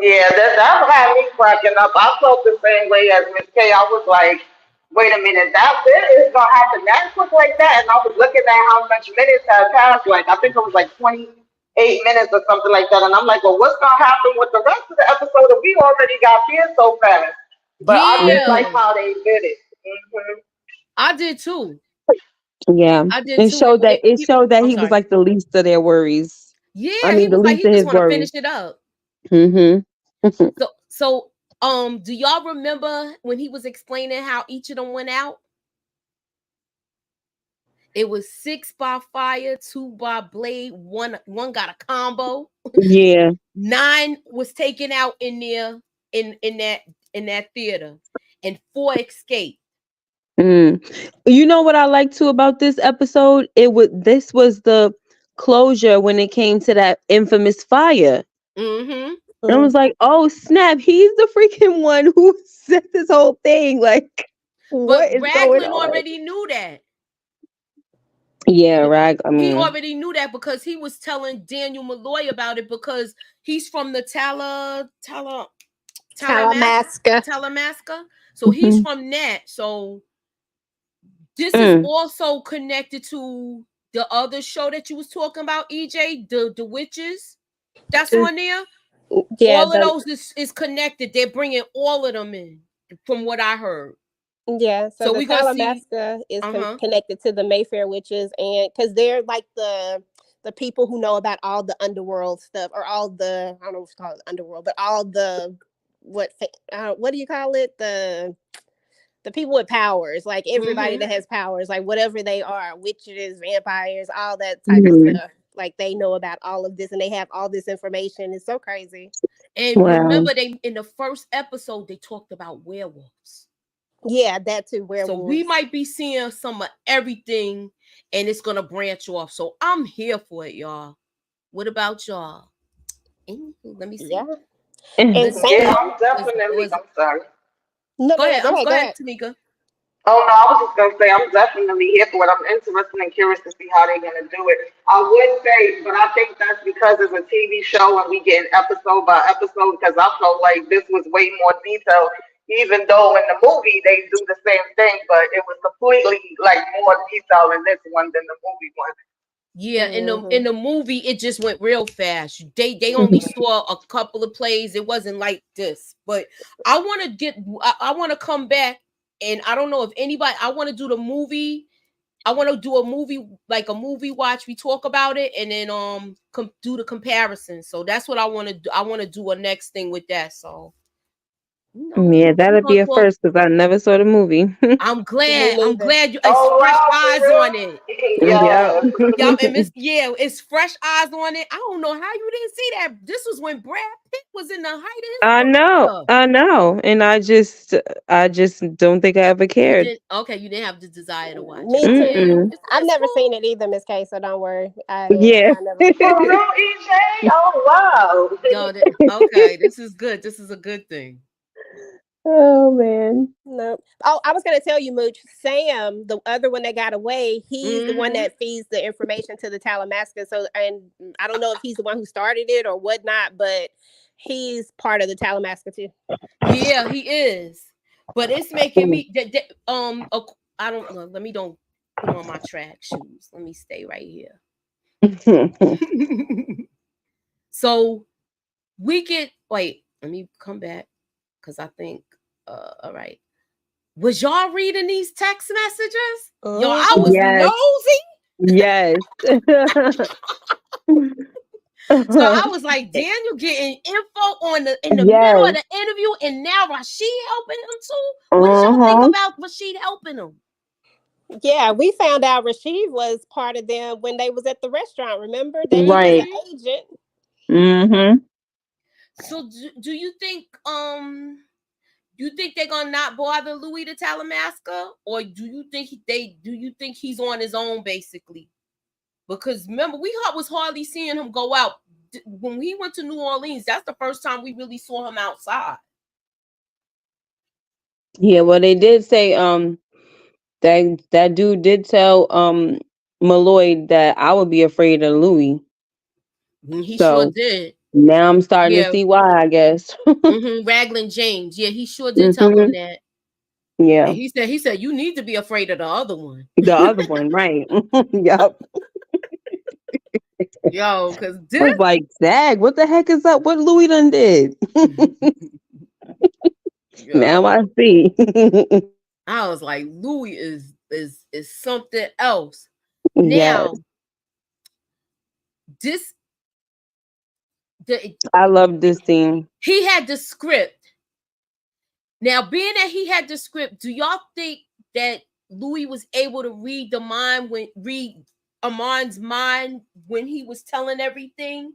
Yeah, that had me cracking up. I felt the same way as Miss K. I was like, wait a minute, that bit is gonna happen that quick like that. And I was looking at how much minutes had passed. Like I think it was like 28 minutes or something like that. And I'm like, well, what's gonna happen with the rest of the episode that we already got here so fast? But I did like how they did it. Mm-hmm. I did too. Yeah, I did it too. showed that he was sorry. like the least of their worries. Yeah, I mean, he the was like, least he of just his want to worries. finish it up. Mm-hmm. So, do y'all remember when he was explaining how each of them went out? It was 6 by fire, 2 by blade, one got a combo. Yeah. 9 was taken out in there in that theater, and 4 escaped. You know what I like too about this episode? This was the closure when it came to that infamous fire. Mm-hmm. And I was like, oh snap, he's the freaking one who set this whole thing. Like, what is going Raglan on? already knew that. Yeah, he already knew that because he was telling Daniel Malloy about it, because he's from the Talamasca. So he's from that. So this is also connected to the other show that you was talking about, EJ, the witches. That's on there. Yeah, all of those is connected. They're bringing all of them in, from what I heard. Yeah, so the we gonna Talamasca is connected to the Mayfair witches, and because they're like the people who know about all the underworld stuff, or all the, I don't know what to call it, underworld, but all the what do you call it, the people with powers, like everybody that has powers, like whatever they are, witches, vampires, all that type of stuff. Like they know about all of this, and they have all this information. It's so crazy. And remember, they in the first episode they talked about werewolves. Yeah, that too. Werewolves. So we might be seeing some of everything, and it's gonna branch off. So I'm here for it, y'all. What about y'all? Let me see. Yeah, and I'm definitely. I'm sorry. No, go ahead. Go ahead, Tamika. Oh no, I was just gonna say I'm definitely here for it. I'm interested and curious to see how they're gonna do it. I would say, but I think that's because it's a TV show and we get episode by episode. Because I felt like this was way more detailed, even though in the movie they do the same thing, but it was completely like more detailed in this one than the movie one. Yeah, in the movie it just went real fast. They only saw a couple of plays. It wasn't like this. But I want to come back, and I don't know if anybody. I want to do the movie. I want to do a movie, like a movie watch. We talk about it, and then do the comparison. So that's what I want to do. I want to do a next thing with that. So yeah, that'll be a first, because I never saw the movie. I'm glad. I'm glad you. It's fresh eyes on it. Yeah. And it's fresh eyes on it. I don't know how you didn't see that. This was when Brad Pitt was in the height of his I know, and I just don't think I ever cared. You didn't have the desire to watch. Me too. I've never seen it either, Miss K. So don't worry. Yeah. Oh wow. Okay, this is good. This is a good thing. Oh man. No. Oh, I was gonna tell you, Mooch. Sam, the other one that got away, he's the one that feeds the information to the Talamasca. So, and I don't know if he's the one who started it or whatnot, but he's part of the Talamasca too. Yeah, he is. But it's making me I don't know. Let me don't put on my track shoes. Let me stay right here. So we get let me come back, because I think all right. Was y'all reading these text messages? Y'all, I was nosy. Yes. So I was like, Daniel getting info in the middle of Yes. the interview, and now Rashid helping him too. What did y'all think about Rashid helping him? Yeah, we found out Rashid was part of them when they was at the restaurant. Remember, that he was Right. an agent. Mm-hmm. So do you think they're gonna not bother Louis the Talamasker, or do you think he's on his own basically? Because remember, we was hardly seeing him go out when he went to New Orleans. That's the first time we really saw him outside. Yeah, well, they did say that dude did tell Malloy that I would be afraid of Louis. He So sure did. now I'm starting Yeah. to see why, I guess. Raglan James. Yeah, he sure did tell him that. Yeah. And he said, you need to be afraid of the other one. The other one, right. Yup. Yo, because I this was like, Dag, what the heck is up? What Louis done did? Now I see. I was like, Louis is something else. Yes. Now, I love this scene. he had the script. Now, being that he had the script, do y'all think that Louis was able to read Armand's mind when he was telling everything?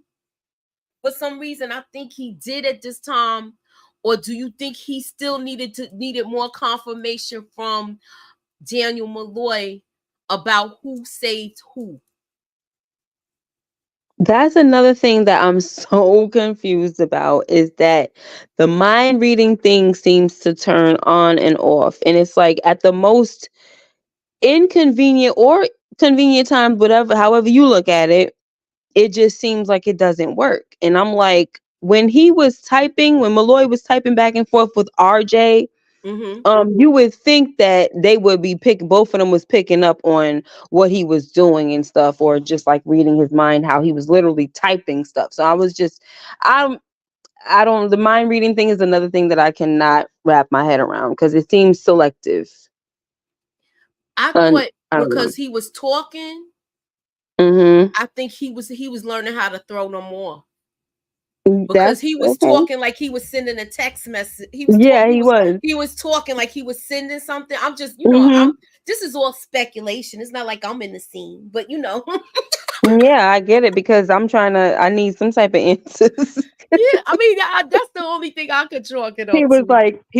For some reason, I think he did at this time. Or do you think he still needed more confirmation from Daniel Malloy about who saved who? That's another thing that I'm so confused about, is that the mind reading thing seems to turn on and off. And it's like at the most inconvenient or convenient times, however you look at it, it just seems like it doesn't work. And I'm like, when Malloy was typing back and forth with RJ, you would think that they would be both of them was picking up on what he was doing and stuff, or just like reading his mind, how he was literally typing stuff. So I don't, the mind reading thing is another thing that I cannot wrap my head around, because it seems selective. I thought because he was talking, I think he was learning how to throw them off. Because he was talking like he was sending a text message. He was talking like he was sending something. I'm just, this is all speculation. It's not like I'm in the scene, but Yeah, I get it, because I need some type of answers. Yeah, I mean, that's the only thing I could chalk it up. He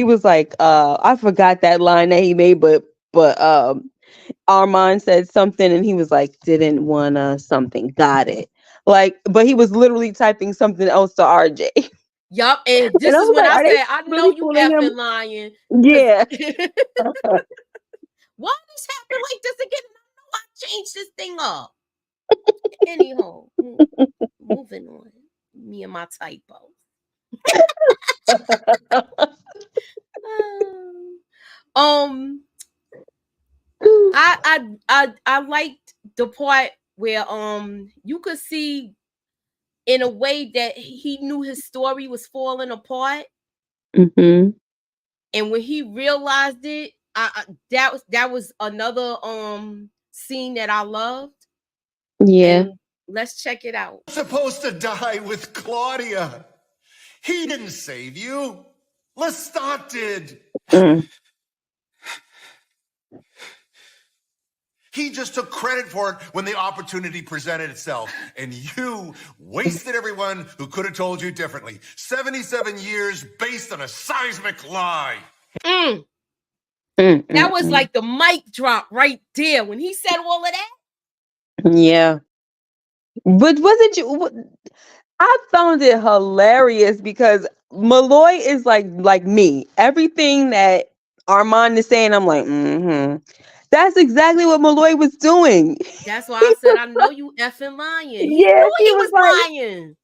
was like, I forgot that line that he made, but Armand said something and he was like, didn't wanna something, got it. Like, but he was literally typing something else to RJ. Yup, and this is when I said, I know you effing lying. Yeah. Why this happen like this again? I know I changed this thing up. Anyhow, moving on. Me and my typo. I liked the part where you could see in a way that he knew his story was falling apart. And when he realized it, that was another scene that I loved. Yeah. And let's check it out. Supposed to die with Claudia. He didn't save you. Lestat did. He just took credit for it when the opportunity presented itself. And you wasted everyone who could have told you differently. 77 years based on a seismic lie. That was like the mic drop right there when he said all of that. Yeah. But wasn't you... I found it hilarious because Malloy is like me. Everything that Armand is saying, I'm like, That's exactly what Malloy was doing. That's why I said, I know you effing lying. He knew he was lying.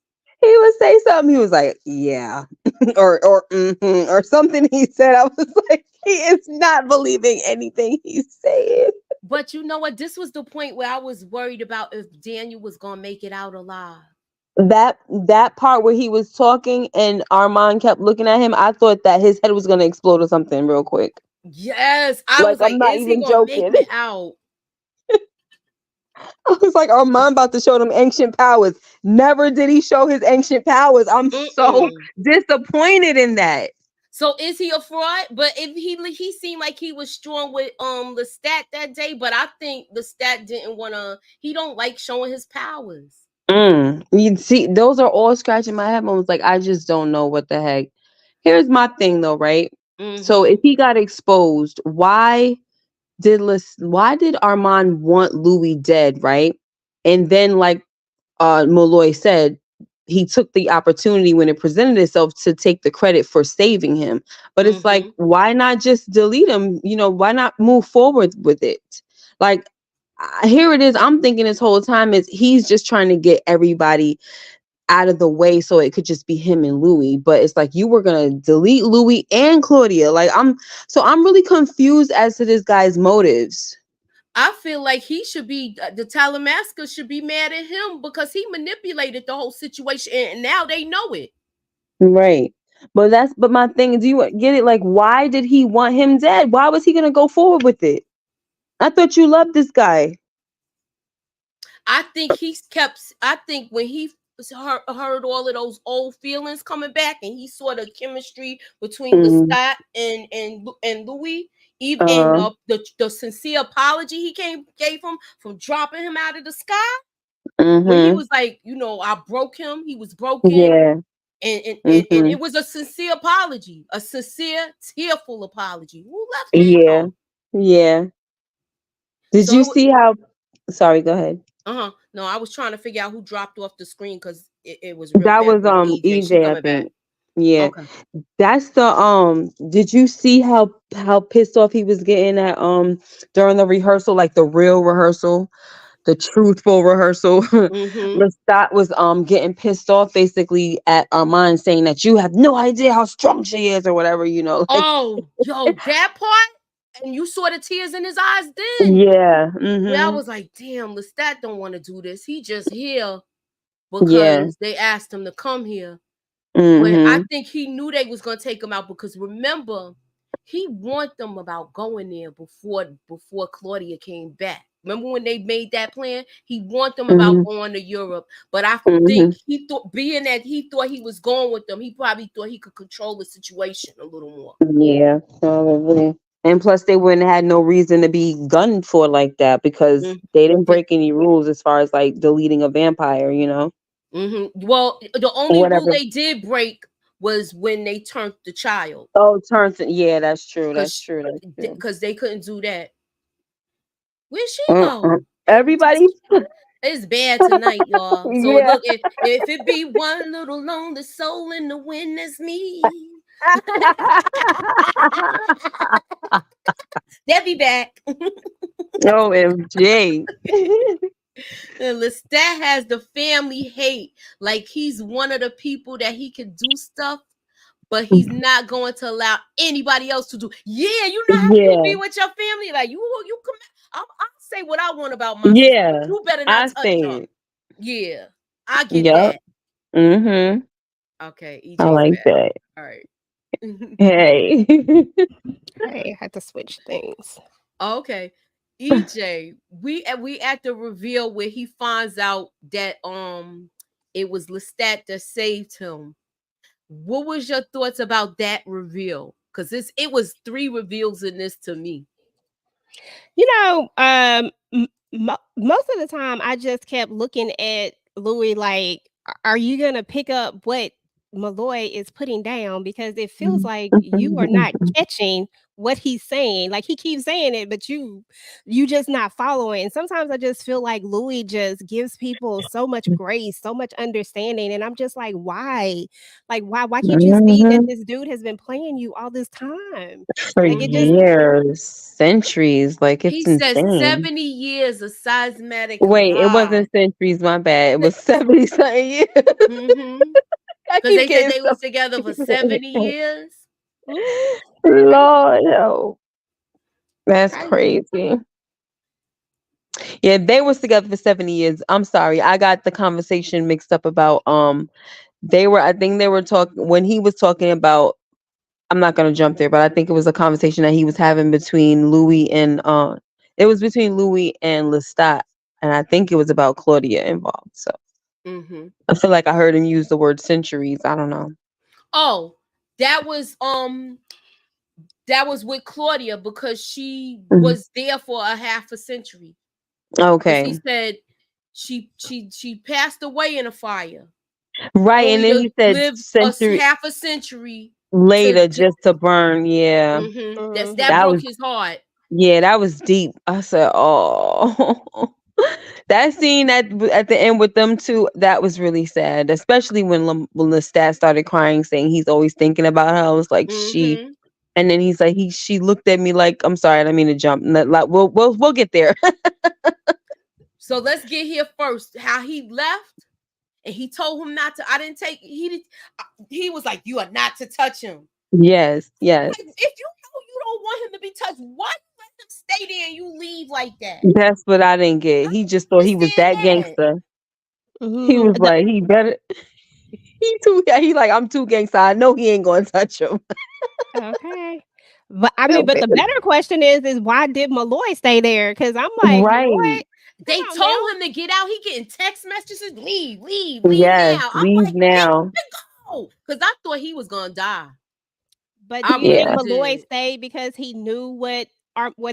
He would say something. He was like, yeah, or something he said. I was like, he is not believing anything he's saying. But you know what? This was the point where I was worried about if Daniel was going to make it out alive. That part where he was talking and Armand kept looking at him, I thought that his head was going to explode or something real quick. Yes. I was like, I'm not is even he going to joking. make it out? I was like, Armand about to show them ancient powers. Never did he show his ancient powers. I'm so Mm-mm. disappointed in that. So is he a fraud? But if he seemed like he was strong with Lestat that day, but I think Lestat didn't want to. He don't like showing his powers. You see, those are all scratching my head moments. Like, I just don't know what the heck. Here's my thing, though, right? So Mm-hmm. if he got exposed, why did Armand want Louis dead, right? And then, like Malloy said, he took the opportunity when it presented itself to take the credit for saving him. But it's like, Mm-hmm. why not just delete him? Why not move forward with it? Like, here it is. I'm thinking this whole time is he's just trying to get everybody out of the way so it could just be him and Louis. But it's like you were gonna delete Louis and Claudia. Like, I'm really confused as to this guy's motives. I feel like he should be the Talamasca should be mad at him because he manipulated the whole situation, and now they know it. Right. But my thing is, do you get it? Like, why did he want him dead? Why was he gonna go forward with it? I thought you loved this guy. I think when he heard all of those old feelings coming back, and he saw the chemistry between Mm. Lestat and Louis, even and Uh. the sincere apology he gave him from dropping him out of the sky, when he Mhm. was like, I broke him, he was broken, Yeah. and it Mhm. was a sincere apology, a sincere, tearful apology. Who left that Yeah. out? Yeah. Did So you see how? Sorry. Go ahead. no, I was trying to figure out who dropped off the screen because it was real That fast. was It was EJ. She EJ, I coming back. think. Yeah. Okay. That's the did you see how pissed off he was getting at during the rehearsal, like the real rehearsal, the truthful rehearsal? Mm-hmm. Lestat was getting pissed off basically at Armand, saying that you have no idea how strong she is or whatever, like. Oh, yo, that part, and you saw the tears in his eyes then. Yeah. Where I Mhm. was like, damn, Lestat don't want to do this. He just here Yeah. because they asked him to come here. When I Mhm. think he knew they was gonna take him out, because remember, he warned them about going there before Claudia came back. Remember when they made that plan? He warned them about Mhm. going to Europe. But I think Mhm. he thought, being that he thought he was going with them, he probably thought he could control the situation a little more. Yeah, probably. And plus, they wouldn't have had no reason to be gunned for like that because they didn't Mm-hmm. break any rules as far as like deleting a vampire. Mm-hmm. Well, the only rule Whatever. they did break was when they turned the child, Oh, turns. Yeah, that's true. That's because true. That's true. they couldn't do that. Where'd she Uh-uh. go? Everybody. It's bad tonight, y'all. So Yeah. look, if it be one little lonely soul in the wind, that's me. They'll be back. OMG. And Lestat has the family hate. Like, he's one of the people that he can do stuff, but he's not going to allow anybody else to do. Yeah, you know how you be Yeah. with your family. Like, you come. I'll say what I want about my sister, Yeah. but you better I not touch her. think. Yeah, I get Yep. that. Mhm. Okay, I EJ's like back. that. All right. Hey. I had to switch things. Okay. EJ, we at the reveal where he finds out that it was Lestat that saved him. What was your thoughts about that reveal? Because it was 3 reveals in this to me. Most of the time I just kept looking at Louis like, are you gonna pick up what Malloy is putting down? Because it feels like you are not catching what he's saying. Like, he keeps saying it, but you just not following. And sometimes I just feel like Louis just gives people so much grace, so much understanding. And I'm just like, why? Like, why can't you see that Mhm. this dude has been playing you all this time? For Like, it just years, centuries, like He it's said insane. 70 years of seismic Wait, it lie. wasn't centuries, my bad. It was 70 something years. Mm-hmm. I Because keep they said getting they was together for 70 years. Lord, no. That's I crazy. Yeah, they was together for 70 years. I'm sorry. I got the conversation mixed up about I think they were talking when he was talking about, I'm not gonna jump there, but I think it was a conversation that he was having between Louis and it was between Louis and Lestat. and I think it was about Claudia involved. So Mm-hmm. I feel like I heard him use the word centuries. I don't know. Oh, that was with Claudia because she Mhm. was there for a half a century. Okay. He said she passed away in a fire. Right, and Only then to he said live century half a century later to just to burn. Yeah. that That broke was his heart. Yeah, that was deep. I said, "Oh." That scene at the end with them two, that was really sad, especially when Lestat started crying, saying he's always thinking about her. I was like, she, Mhm. and then he's like, she looked at me like, I'm sorry, I didn't mean to jump. Like, we'll get there. So let's get here first. How he left, and he told him not to. I didn't take. He was like, "You are not to touch him." Yes. Like, if you know you don't want him to be touched, why you let him stay there and you leave like that? That's what I didn't get. He just thought he was that Understand that. gangster. He was like, he better. He like, I'm too gangster. I know he ain't gonna touch him. Okay. But I mean, but the better question is why did Malloy stay there? Because I'm like, Right. Malloy, They come on told now. him to get out. He getting text messages, leave Yes, now. I'm leave like, now. go, because I thought he was gonna die. But I do you think Yeah. Malloy did. stayed because he knew what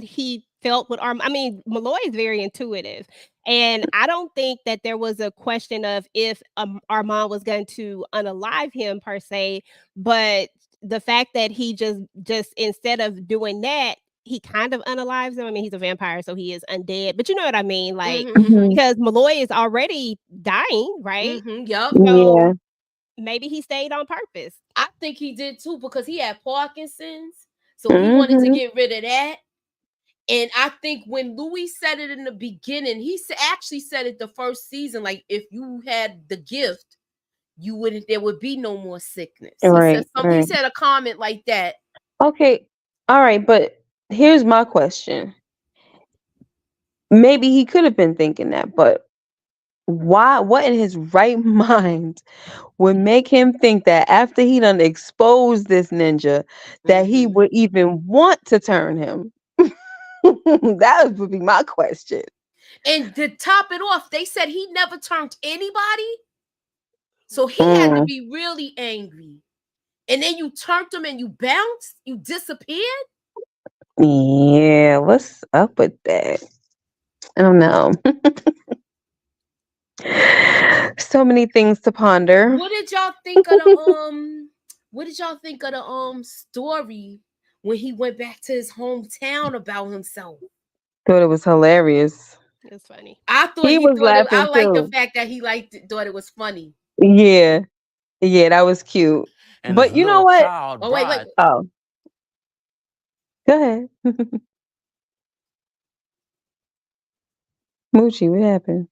he felt with Armand? I mean, Malloy is very intuitive, and I don't think that there was a question of if Armand was going to unalive him per se, but the fact that he just instead of doing that, he kind of unalives him. I mean, he's a vampire, so he is undead, but you know what I mean, like Mhm. because Malloy is already dying, right? Yep. So Yeah. maybe he stayed on purpose. I think he did too because he had Parkinson's, so he wanted to Mhm. get rid of that. And I think when Louis said it in the beginning, he actually said it the first season. Like, if you had the gift, there would be no more sickness. He said Right. something. He Right. said a comment like that. Okay. All right, but here's my question. Maybe he could have been thinking that, but why? What in his right mind would make him think that after he done exposed this ninja, that he would even want to turn him? That would be my question. And to top it off, they said he never turned anybody. So he had to be really angry. And then you turned him and you bounced, you disappeared. Yeah, what's up with that? I don't know. So many things to ponder. What did y'all think of the story when he went back to his hometown about himself? Thought it was hilarious. It's funny. I thought He he was thought it. I laughing liked the too. fact that he thought it was funny. Yeah. Yeah, that was cute. And But his you know little what? child Oh wait, bride. Oh, go ahead. Moochie, what happened?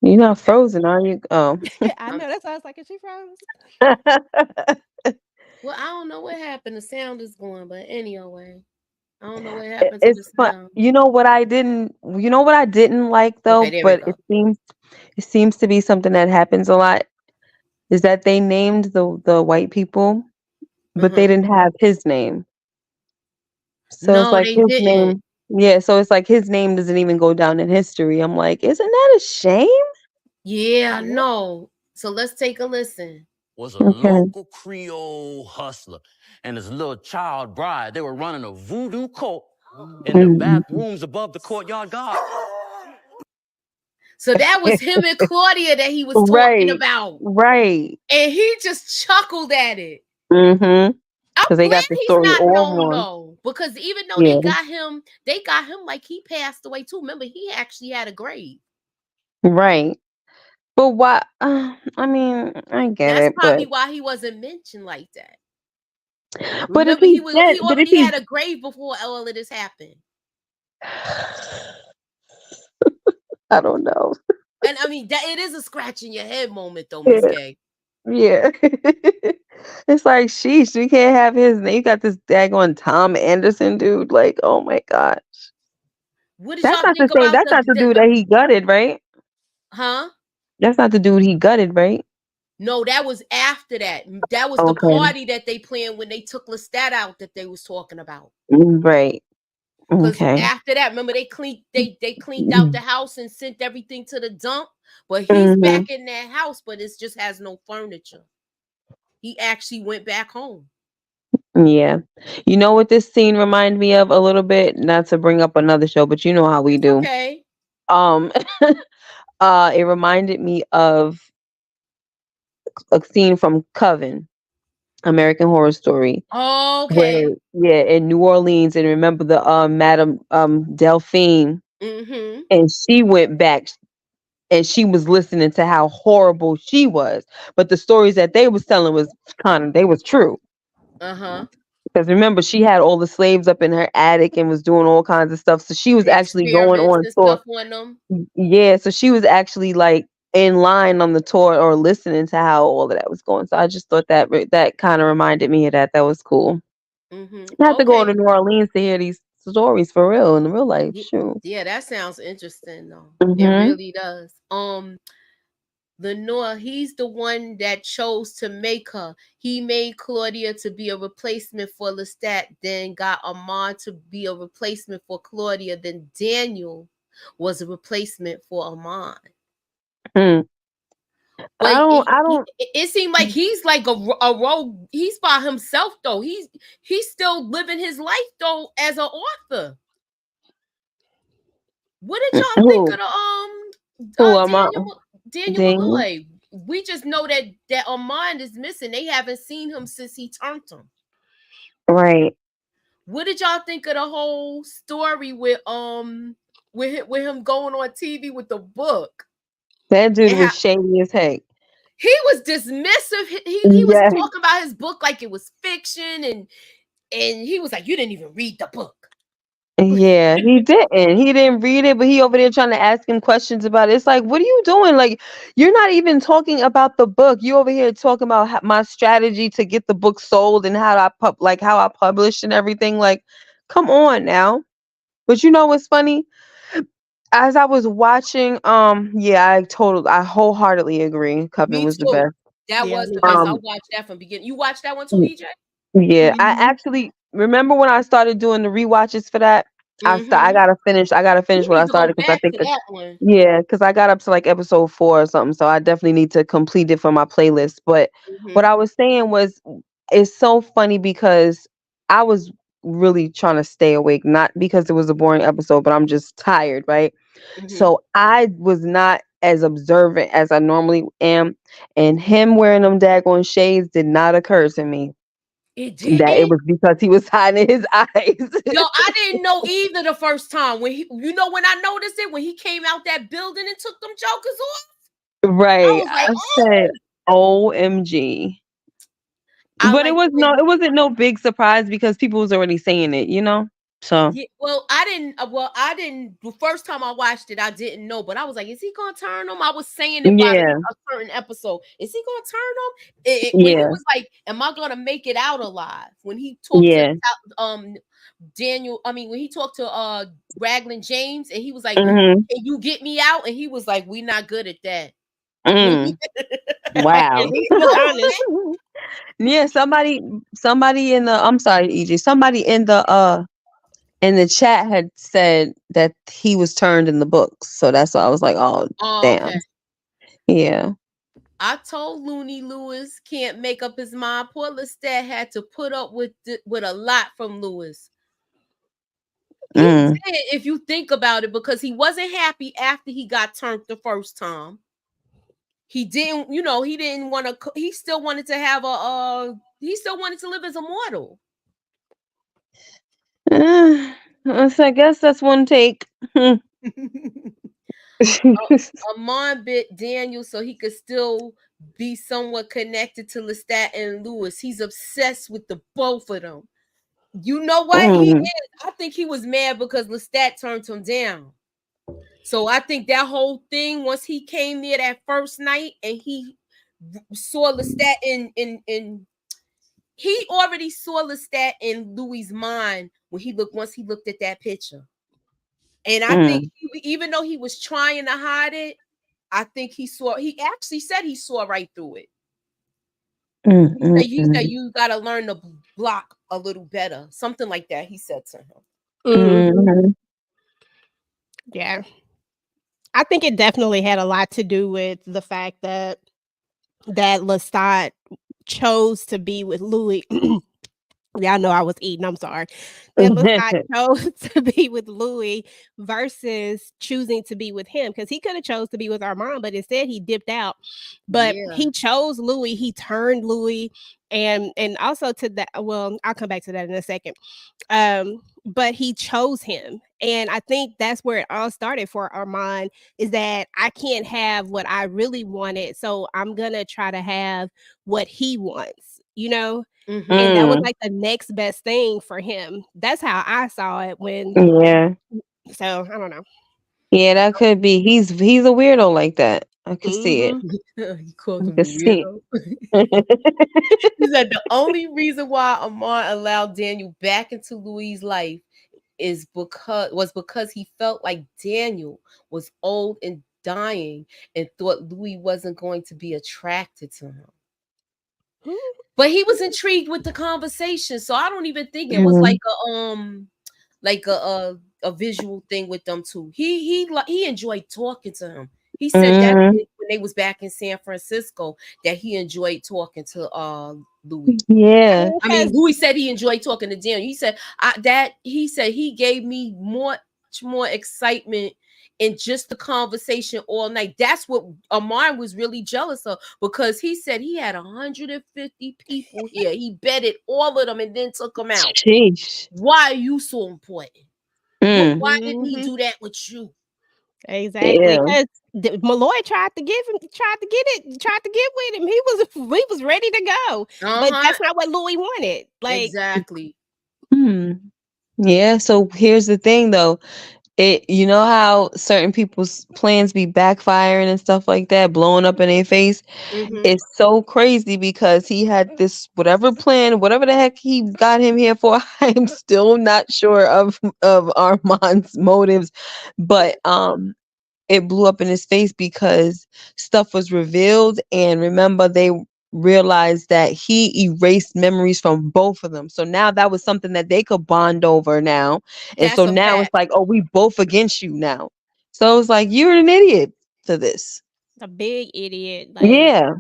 You're not frozen, are you? Oh. I know that's why I was like, is she froze? Well, I don't know what happened. The sound is going, but anyway, I don't know what happened to the It's fun. sound. You know what I didn't like though, Okay, there we but go. it seems to be something that happens a lot, is that they named the white people, but they didn't have his name. So it's No, like they his didn't. name. Yeah, so it's like his name doesn't even go down in history. I'm like, isn't that a shame? Yeah, no. So let's take a listen. Was a Okay. local Creole hustler and his little child bride. They were running a voodoo cult in the back rooms above the courtyard garden. So that was him and Claudia that he was talking Right. about. Right. And he just chuckled at it. Mm-hmm. I'm Because they got glad the he's story not all known wrong. though. Because even though Yeah. they got him like he passed away too. Remember, he actually had a grave. Right. But why? I mean, I get That's it, probably but why he wasn't mentioned like that. but if Remember, he's dead, he but if already he's had a grave before all of this happened. I don't know. And I mean, it is a scratch in your head moment though, Miss Yeah. Gay. Yeah. It's like, sheesh, we can't have his name. You got this daggone Tom Anderson dude. Like, oh my gosh. What did That's y'all not the think same. about That's not the dude that he gutted, right? huh? That's not the dude he gutted, right? No, that was after that. That was the Okay. party that they planned when they took Lestat out that they was talking about. Right. Because Okay. after that, remember they cleaned out the house and sent everything to the dump. But he's Mm-hmm. back in that house, but it just has no furniture. He actually went back home. Yeah. You know what this scene reminded me of a little bit? Not to bring up another show, but you know how we It's do. okay. It reminded me of a scene from Coven, American Horror Story, Okay. where in New Orleans, and remember the Madame Delphine, Mm-hmm. and she went back and she was listening to how horrible she was, but the stories that they was telling was they was true. Uh-huh. Because remember, she had all the slaves up in her attic and was doing all kinds of stuff. So she was actually going Experiments on and tour. stuff on them. Yeah, so she was actually like in line on the tour or listening to how all of that was going. So I just thought that kind of reminded me of that. That was cool. Mm-hmm. I have to go to Okay. New Orleans to hear these stories for real in real life. Shoot. Yeah, that sounds interesting though. It Mm-hmm. really does. Lenore, he's the one that chose to make her. He made Claudia to be a replacement for Lestat, then got Armand to be a replacement for Claudia, then Daniel was a replacement for Armand. Hmm. But I don't. it seemed like he's like a rogue. He's by himself though. He's still living his life though as an author. What did y'all think of the Daniel Malloy? We just know that Armand is missing. They haven't seen him since he turned him. Right. What did y'all think of the whole story with him going on TV with the book? That dude was shady as heck. He was dismissive. He was talking about his book like it was fiction, and he was like, "You didn't even read the book." Yeah, he didn't. He didn't read it, but he over there trying to ask him questions about it. It's like, what are you doing? Like, you're not even talking about the book. You over here talking about my strategy to get the book sold and how I publish and everything. Like, come on now. But you know what's funny? As I was watching, I wholeheartedly agree. Coven Me was the too. best. That Yeah, was me the best. I Um, watched that from beginning. You watched that one too, mm, EJ? yeah, I Mhm. actually remember when I started doing the rewatches for that. I Mm-hmm. gotta finish. I gotta finish You what need I to go started because I back think to that one. because I got up to like episode 4 or something. So I definitely need to complete it for my playlist. But what Mm-hmm. I was saying was, it's so funny because I was really trying to stay awake, not because it was a boring episode, but I'm just tired, right? Mm-hmm. So I was not as observant as I normally am, and him wearing them daggone shades did not occur to me It that it didn't. was because he was hiding his eyes. Yo, I didn't know either the first time when when I noticed it when he came out that building and took them jokers off. I Right. was like, I oh, said, OMG. I But like it wasn't no big surprise because people was already saying it, you know? So yeah, well, I didn't. The first time I watched it, I didn't know, but I was like, "Is he gonna turn him?" I was saying it by yeah, a certain episode. Is he gonna turn him? When he yeah, was like, "Am I gonna make it out alive?" When he talked yeah. to Daniel, I mean, when he talked to Raglan James, and he was like, Hmm. "Can you get me out?" And he was like, "We not good at that." When he, Wow. He was honest. Yeah, somebody in the I'm sorry, EJ. Somebody in the chat had said that he was turned in the books. So that's why I was like, oh oh, damn. okay. Yeah. I told Looney Lewis can't make up his mind. Poor Lestat had to put up with a lot from Lewis. He Mm. did, if you think about it, because he wasn't happy after he got turned the first time. He didn't, he didn't want to. He still wanted to have he still wanted to live as a mortal. So I guess that's one take. Armand bit Daniel so he could still be somewhat connected to Lestat and Lewis. He's obsessed with the both of them. You know what he is? I think he was mad because Lestat turned him down. So I think that whole thing, once he came there that first night and he saw Lestat in he already saw Lestat in Louis' mind once he looked at that picture. And I think even though he was trying to hide it, I think he actually said he saw right through it. He said you got to learn to block a little better. Something like that he said to him. Mhm. Mhm. Yeah. I think it definitely had a lot to do with the fact that Lestat chose to be with Louis. Y'all know I was eating, I'm sorry. That Lestat chose to be with Louis versus choosing to be with him, because he coulda chose to be with Armand, but instead he dipped out. But Yeah. he chose Louis, he turned Louis, and also to that, well, I'll come back to that in a second. But he chose him, and I think that's where it all started for Armand, is that I can't have what I really wanted, so I'm gonna try to have what he wants, you know? Mm-hmm. And that was Mm. like the next best thing for him. That's how I saw it when Yeah. so I don't know. Yeah, that could be. He's a weirdo like that. I could see it. Mhm. He called I him a could see. weirdo. He said the only reason why Amar allowed Daniel back into Louis' life was because he felt like Daniel was old and dying and thought Louis wasn't going to be attracted to him. But he was intrigued with the conversation, so I don't even think it was Mhm. like a visual thing with them two. He enjoyed talking to him. He said that Mhm. when they was back in San Francisco that he enjoyed talking to Louis. I Yeah. mean, I mean, 'cause Louis said he enjoyed talking to Daniel. He said he gave me much more excitement in just the conversation all night. That's what Amar was really jealous of, because he said he had 150 people here. He betted all of them and then took them out. Sheesh. Why are you so important? Mm. Why didn't he mhm. do that with you? Exactly, Yeah. 'cause Malloy tried to get with him. He was ready to go, but Uh-huh. that's not what Louis wanted. Like, Exactly. Hmm. Yeah. So here's the thing, though. You know how certain people's plans be backfiring and stuff like that, blowing up in their face. Mm-hmm. It's so crazy because he had this whatever plan, whatever the heck he got him here for. I'm still not sure of Armand's motives, but it blew up in his face because stuff was revealed, and remember they realized that he erased memories from both of them. So now that was something that they could bond over now. And That's so a now it's fact. like, oh, we both against you now. So it's like you're an idiot to this. a big idiot. Like, Yeah.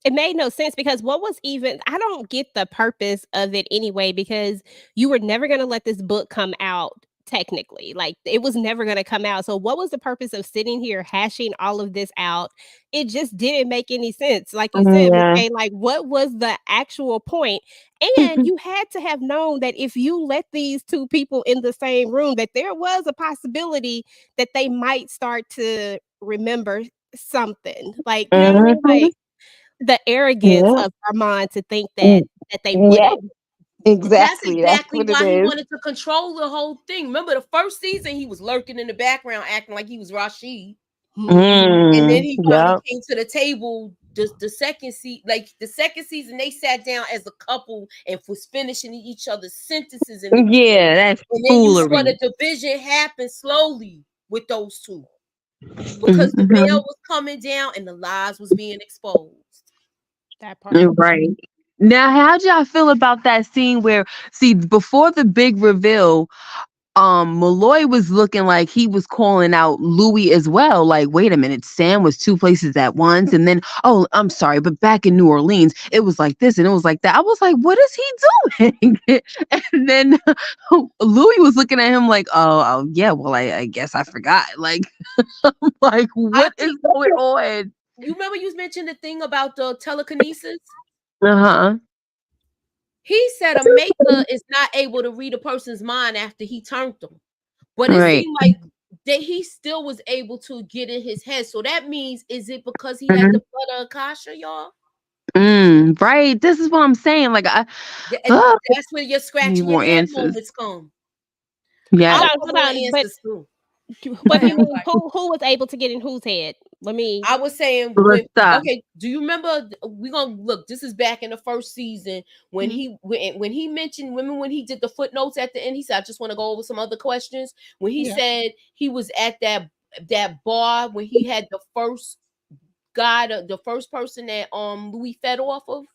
it made no sense, because what was even I don't get the purpose of it anyway, because you were never going to let this book come out technically. Like, it was never going to come out. So what was the purpose of sitting here hashing all of this out? It just didn't make any sense. Like you said, Yeah. McKay, like, what was the actual point? And you had to have known that if you let these two people in the same room, that there was a possibility that they might start to remember something. Like, you know what I mean? Mhm. Like, the arrogance Yeah. of Armand to think that Mm. they Yeah, wouldn't. That's exactly. That's exactly what it why he is. wanted to control the whole thing. Remember the first season, he was lurking in the background, acting like he was Rashid. Mhm. And then Mm. he finally Yep. came to the table. The second season, they sat down as a couple and was finishing each other's sentences in the beginning. Yeah, that's And then you saw the foolery. division happen slowly with those two, because the veil Mhm. was coming down and the lies was being exposed. That part. Right. Now, how do y'all feel about that scene where, see, before the big reveal, Malloy was looking like he was calling out Louis as well. Like, wait a minute, Sam was two places at once. And then, oh, I'm sorry, but back in New Orleans, it was like this and it was like that. I was like, what is he doing? And then Louis was looking at him like, oh yeah, well, I guess I forgot. Like, like, I what is think going on? you remember you mentioned the thing about the telekinesis. Uh-huh. He said a maker is not able to read a person's mind after he turned them, but it Right. seemed like that he still was able to get in his head. So that means, is it because he had Mhm. the blood of Akasha, y'all? Right. This is what I'm saying. Like, And ah, that's where your need scratching your more head answers. moments come. I Yes. Hold want on, but answers too. Go what do ahead. you I'm mean? sorry. Who was able to get in whose head? Let me. I was saying Let's when stop. okay, do you remember we're gonna look, this is back in the first season when Mhm. when he mentioned women, when he did the footnotes at the end, he said, I just want to go over some other questions. When he Yeah. said he was at that bar when he had the first guy, the first person that Louis fed off of,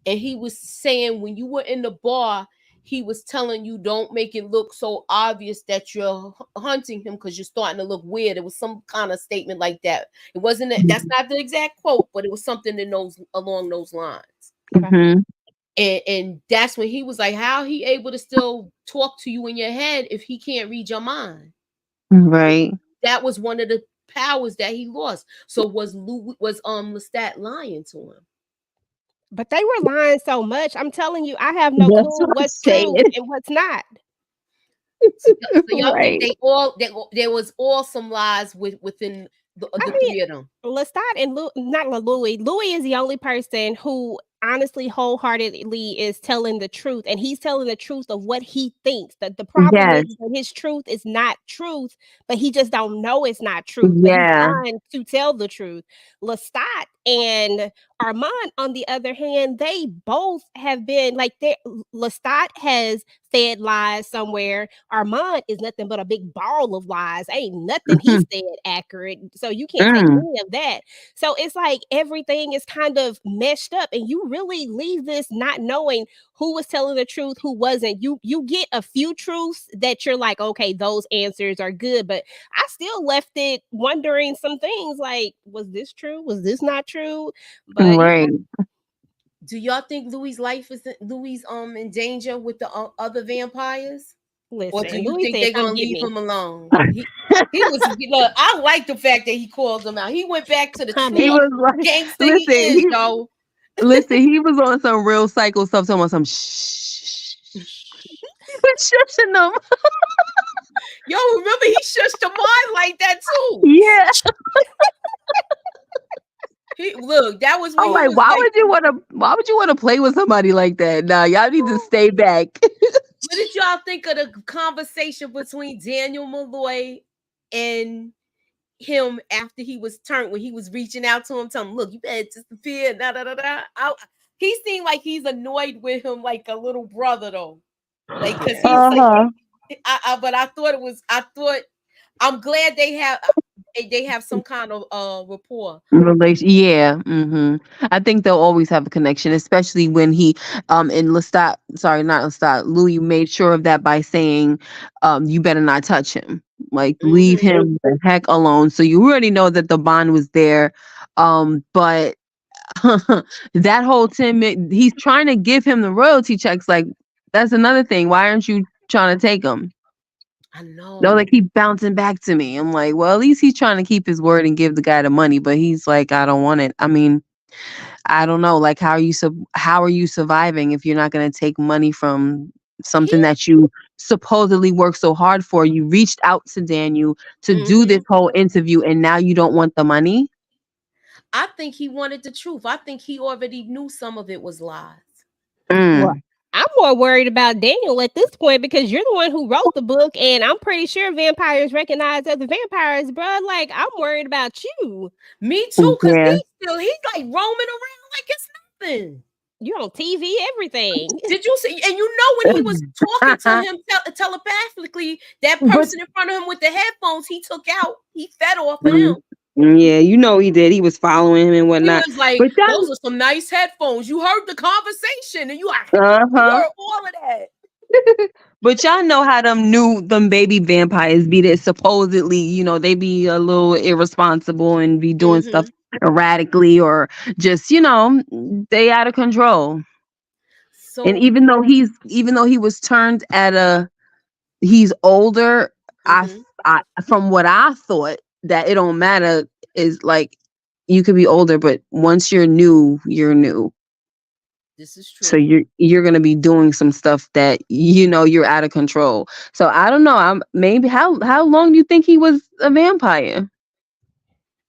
and he was saying when you were in the bar, he was telling you don't make it look so obvious that you're hunting him because you're starting to look weird. It was some kind of statement like that. It wasn't that's not the exact quote, but it was something that knows along those lines. Mm-hmm. And that's when he was like, how he able to still talk to you in your head if he can't read your mind? Right. That was one of the powers that he lost. So was Lestat lying to him? But they were lying so much. I'm telling you, I have no That's clue what I'm what's saying. true and what's not. So y'all Right. think there was all some lies within the three of them. Lestat and not Louis. Louis is the only person who honestly wholeheartedly is telling the truth, and he's telling the truth of what he thinks. That the problem Yes. is that his truth is not truth, but he just don't know it's not truth. Yeah. But he's trying to tell the truth. Lestat and Armand, on the other hand, they both have been like Lestat has said lies somewhere. Armand is nothing but a big ball of lies. Ain't nothing he said accurate. So you can't take any of that. So it's like everything is kind of meshed up, and you really leave this not knowing who was telling the truth, who wasn't. You get a few truths that you're like, okay, those answers are good, but I still left it wondering some things like, was this true? Was this not true? But Right. Do y'all think Louis' life is in danger with the other vampires? Listen, Or do you Louis think said, they're "Come gonna get leave me." him alone? He was look, I like the fact that he called them out. He went back to the Come He true was like, gangster listen, he is, though. listen, he was on some real psycho stuff, talking about some shh. He was shushing them. Yo, remember he shushed the mind like that too. Yeah. Look, that was when I'm he like, was why like, would you want to play with somebody like that? Nah, y'all need to stay back. what did y'all think of the conversation between Daniel Malloy and him after he was turned, when he was reaching out to him, telling him, look, you better disappear. He seemed like he's annoyed with him like a little brother though. Like, cause he's like, but I thought I'm glad they have some kind of rapport. Relation, yeah. I think they'll always have a connection, especially when he in Lestat, sorry, not Lestat, Louis made sure of that by saying, you better not touch him. Like, leave him the heck alone. So you already know that the bond was there. But that whole 10 minute, he's trying to give him the royalty checks. Like, that's another thing. Why aren't you trying to take them? I know. No, they keep bouncing back to me. I'm like, well, at least he's trying to keep his word and give the guy the money, but he's like, I don't want it. I mean, I don't know. Like, how are you surviving if you're not going to take money from something that you supposedly worked so hard for? You reached out to Daniel to do this whole interview, and now you don't want the money? I think he wanted the truth. I think he already knew some of it was lies. Well, I'm more worried about Daniel at this point because you're the one who wrote the book, and I'm pretty sure vampires recognize other vampires, bro. Like, I'm worried about you. Me too, because he's like roaming around like it's nothing. You're on TV, everything. Did you see? And you know when he was talking to him telepathically, that person in front of him with the headphones he took out, he fed off of him. Yeah, you know he did. He was following him and whatnot. He was like, those are some nice headphones. You heard the conversation, and you heard all of that. But y'all know how them baby vampires be, that supposedly, you know, they be a little irresponsible and be doing stuff erratically, or just, you know, they out of control. So, and even though he was turned he's older, I from what I thought, that it don't matter, is like, you could be older, but once you're new, you're new. This is true. So you're gonna be doing some stuff that, you know, you're out of control. So I don't know. Maybe how long do you think he was a vampire?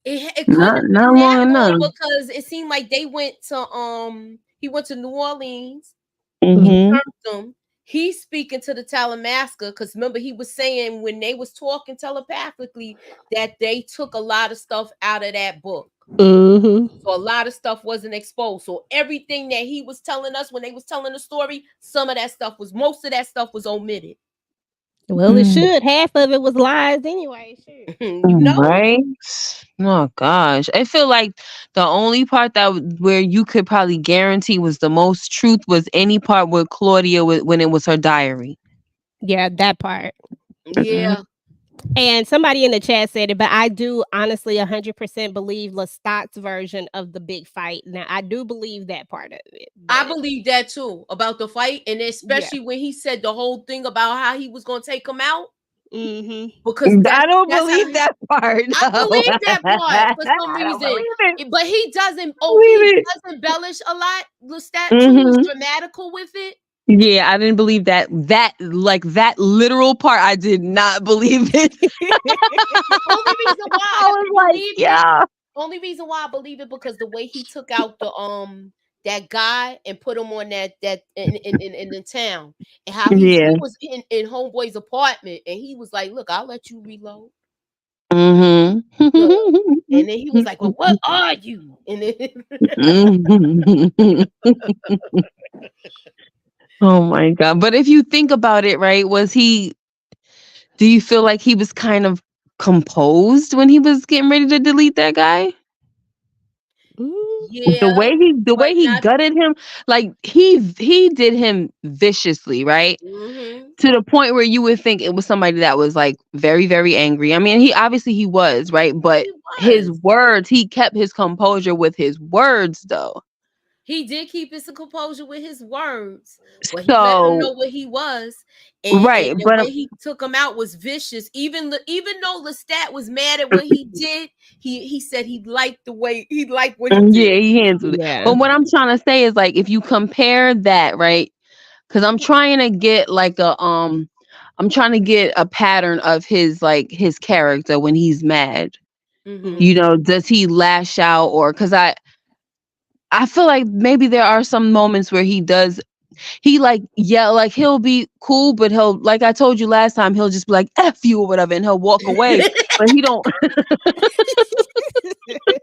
It could have been not long enough, because it seemed like they went to he went to New Orleans. He turned them. He's speaking to the Talamasca, because remember he was saying when they was talking telepathically that they took a lot of stuff out of that book. So a lot of stuff wasn't exposed. So everything that he was telling us when they was telling the story, most of that stuff was omitted. Well, it should. Half of it was lies anyway. Shit. You know. Right? Oh gosh, I feel like the only part where you could probably guarantee was the most truth was any part with Claudia when it was her diary. Yeah, that part. Yeah. And somebody in the chat said it, but I do honestly 100% believe Lestat's version of the big fight. Now, I do believe that part of it. I believe that too about the fight, and especially when he said the whole thing about how he was going to take him out. Because I don't believe that part. I believe that part for some reason, but he doesn't. He does embellish a lot. Lestat too is dramatical with it. Yeah, I didn't believe that that literal part. I did not believe it. Only reason why I was like, only reason why I believe it because the way he took out the that guy and put him on that in the town, and how he was in Homeboy's apartment, and he was like, "Look, I'll let you reload." And then he was like, "Well, what are you?" And then oh my God. But if you think about it, right, do you feel like he was kind of composed when he was getting ready to delete that guy? Yeah. The way he gutted him, like he did him viciously, right? To the point where you would think it was somebody that was like very, very angry. I mean, he was, right? But his words, he kept his composure with his words though. He did keep his composure with his words, but he let him know what he was, and the way he took him out was vicious. Even though Lestat was mad at what he did, he said he liked what he did. Yeah, he handled it. But what I'm trying to say is like if you compare that, right? Because I'm trying to get like I'm trying to get a pattern of his character when he's mad. You know, does he lash out or because I feel like maybe there are some moments where he he'll be cool, but he'll, like I told you last time, he'll just be like, F you or whatever, and he'll walk away. But he don't.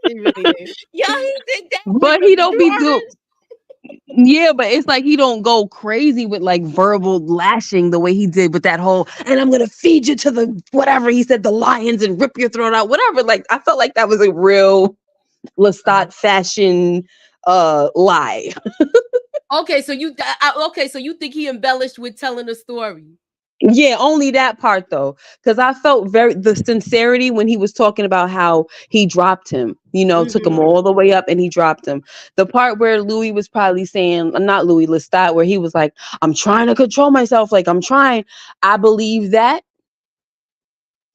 He really is. Yeah, he did that. But he don't be doing. Yeah, but it's like he don't go crazy with like verbal lashing the way he did with that whole, and I'm gonna feed you to the whatever he said, the lions and rip your throat out, whatever. Like I felt like that was a real Lestat fashion lie. Okay, so you think he embellished with telling the story? Yeah, only that part though, because I felt the sincerity when he was talking about how he dropped him. You know, took him all the way up and he dropped him. The part where Louis was probably saying, not Louis, Lestat, where he was like, "I'm trying to control myself, like I'm trying." I believe that.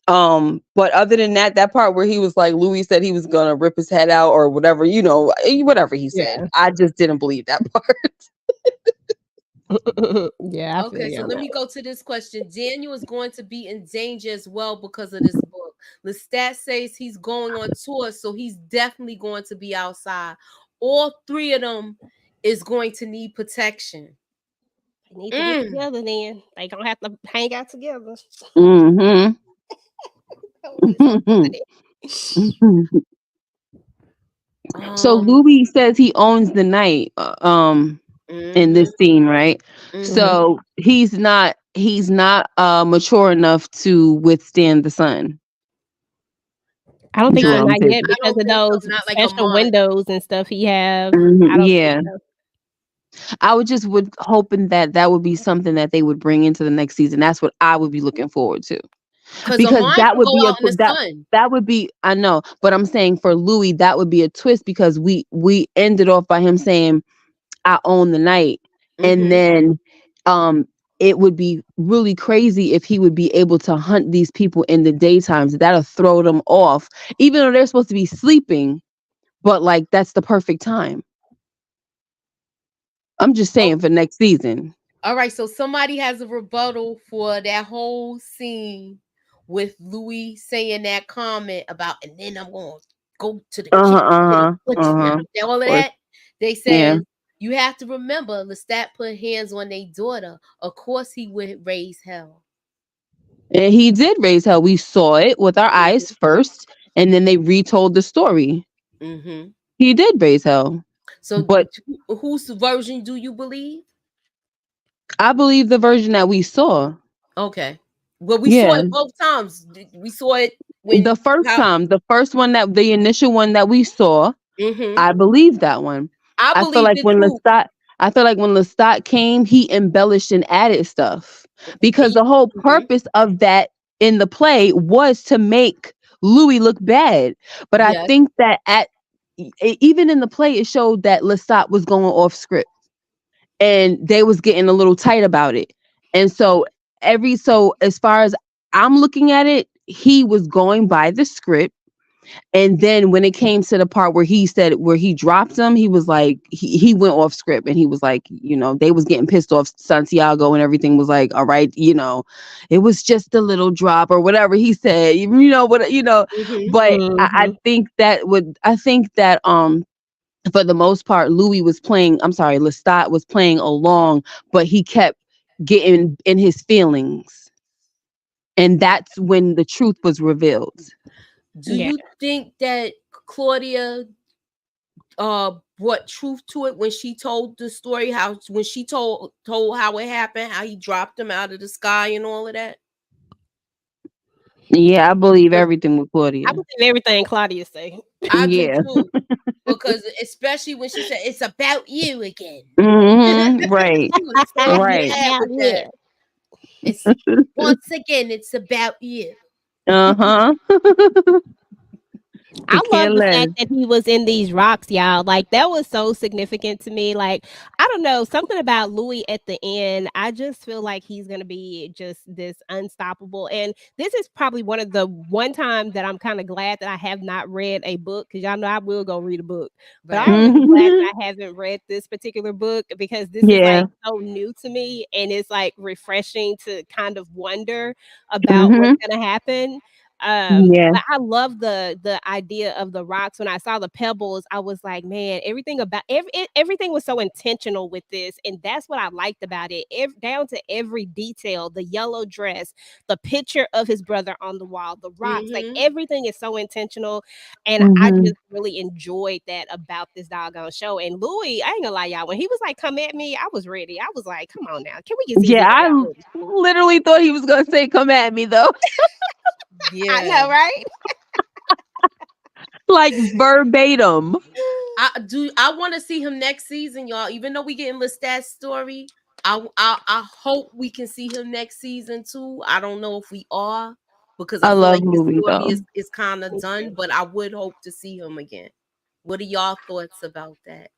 But other than that part where he was like, Louis said he was gonna rip his head out or whatever, you know, whatever he said, I just didn't believe that part. Yeah. Okay, so let me go to this question. Daniel is going to be in danger as well because of this book. Lestat says he's going on tour, so he's definitely going to be outside. All three of them is going to need protection. They need to get together then. They don't have to hang out together. So Louis says he owns the night in this scene, right? So he's not mature enough to withstand the sun. I don't think so, not yet because of those special windows and stuff he have. I would hoping that would be something that they would bring into the next season. That's what I would be looking forward to. Because that would be that would be, I know, but I'm saying for Louis that would be a twist because we ended off by him saying I own the night, and then it would be really crazy if he would be able to hunt these people in the daytimes. That'll throw them off, even though they're supposed to be sleeping, but like that's the perfect time. I'm just saying for next season. All right, so somebody has a rebuttal for that whole scene with Louis saying that comment about, and then I'm going to go to the kitchen. All of that. They said, you have to remember, Lestat put hands on their daughter. Of course he would raise hell. And he did raise hell. We saw it with our eyes first, and then they retold the story. He did raise hell. So, but whose version do you believe? I believe the version that we saw. Okay. Well, we saw Yeah. it both times. We saw it when The first how. time, the initial one that we saw, Mm-hmm. I believe that one. I I feel believed like it when too. Lestat came, he embellished and added stuff because He- the whole mhm. purpose of that in the play was to make Louis look bad. But I Yes. think that even in the play, it showed that Lestat was going off script and they was getting a little tight about it. And so as far as I'm looking at it, he was going by the script. And then when it came to the part where he dropped him, he was like, he went off script and he was like, they was getting pissed off Santiago and everything was like, all right, it was just a little drop or whatever he said, Mm-hmm. but I Mm-hmm. think that for the most part, Lestat was playing along, but he kept getting in his feelings. And that's when the truth was revealed. Do Yeah. you think that Claudia brought truth to it when she told the story, when she told how it happened, how he dropped him out of the sky and all of that? Yeah, I believe But everything with I Claudia. believe everything Claudia say. I do Yeah. too. Because especially when she said it's about you again. Right. She was so Right. mad About with you. that. It's once again, it's about you. Uh-huh. I Could care love the less. fact that he was in these rocks, y'all. Like that was so significant to me. Like I don't know, something about Louis at the end. I just feel like he's gonna be just this unstoppable. And this is probably one time that I'm kind of glad that I have not read a book because y'all know I will go read a book. But I'm Right. really glad that I haven't read this particular book because this is Yeah. like so new to me and it's like refreshing to kind of wonder about what's Mm-hmm. gonna happen. Yeah. But I love the idea of the rocks. When I saw the pebbles, I was like, man, everything was so intentional with this, and that's what I liked about it. Down to every detail, the yellow dress, the picture of his brother on the wall, the rocks, like Mm-hmm. everything is so intentional, and I Mm-hmm. just really enjoyed that about this doggone show. And Louis, I ain't gonna lie, y'all, when he was like, "Come at me," I was ready. I was like, "Come on now, can we get season Yeah, 3 I already?" literally thought he was gonna say come at me though. I Yeah. know, right? Like verbatim. I want to see him next season, y'all. Even though we getting Lestat's story, I hope we can see him next season too. I don't know if we are because I I feel love like his Louis story though. is kind of done, but I would hope to see him again. What are y'all thoughts about that?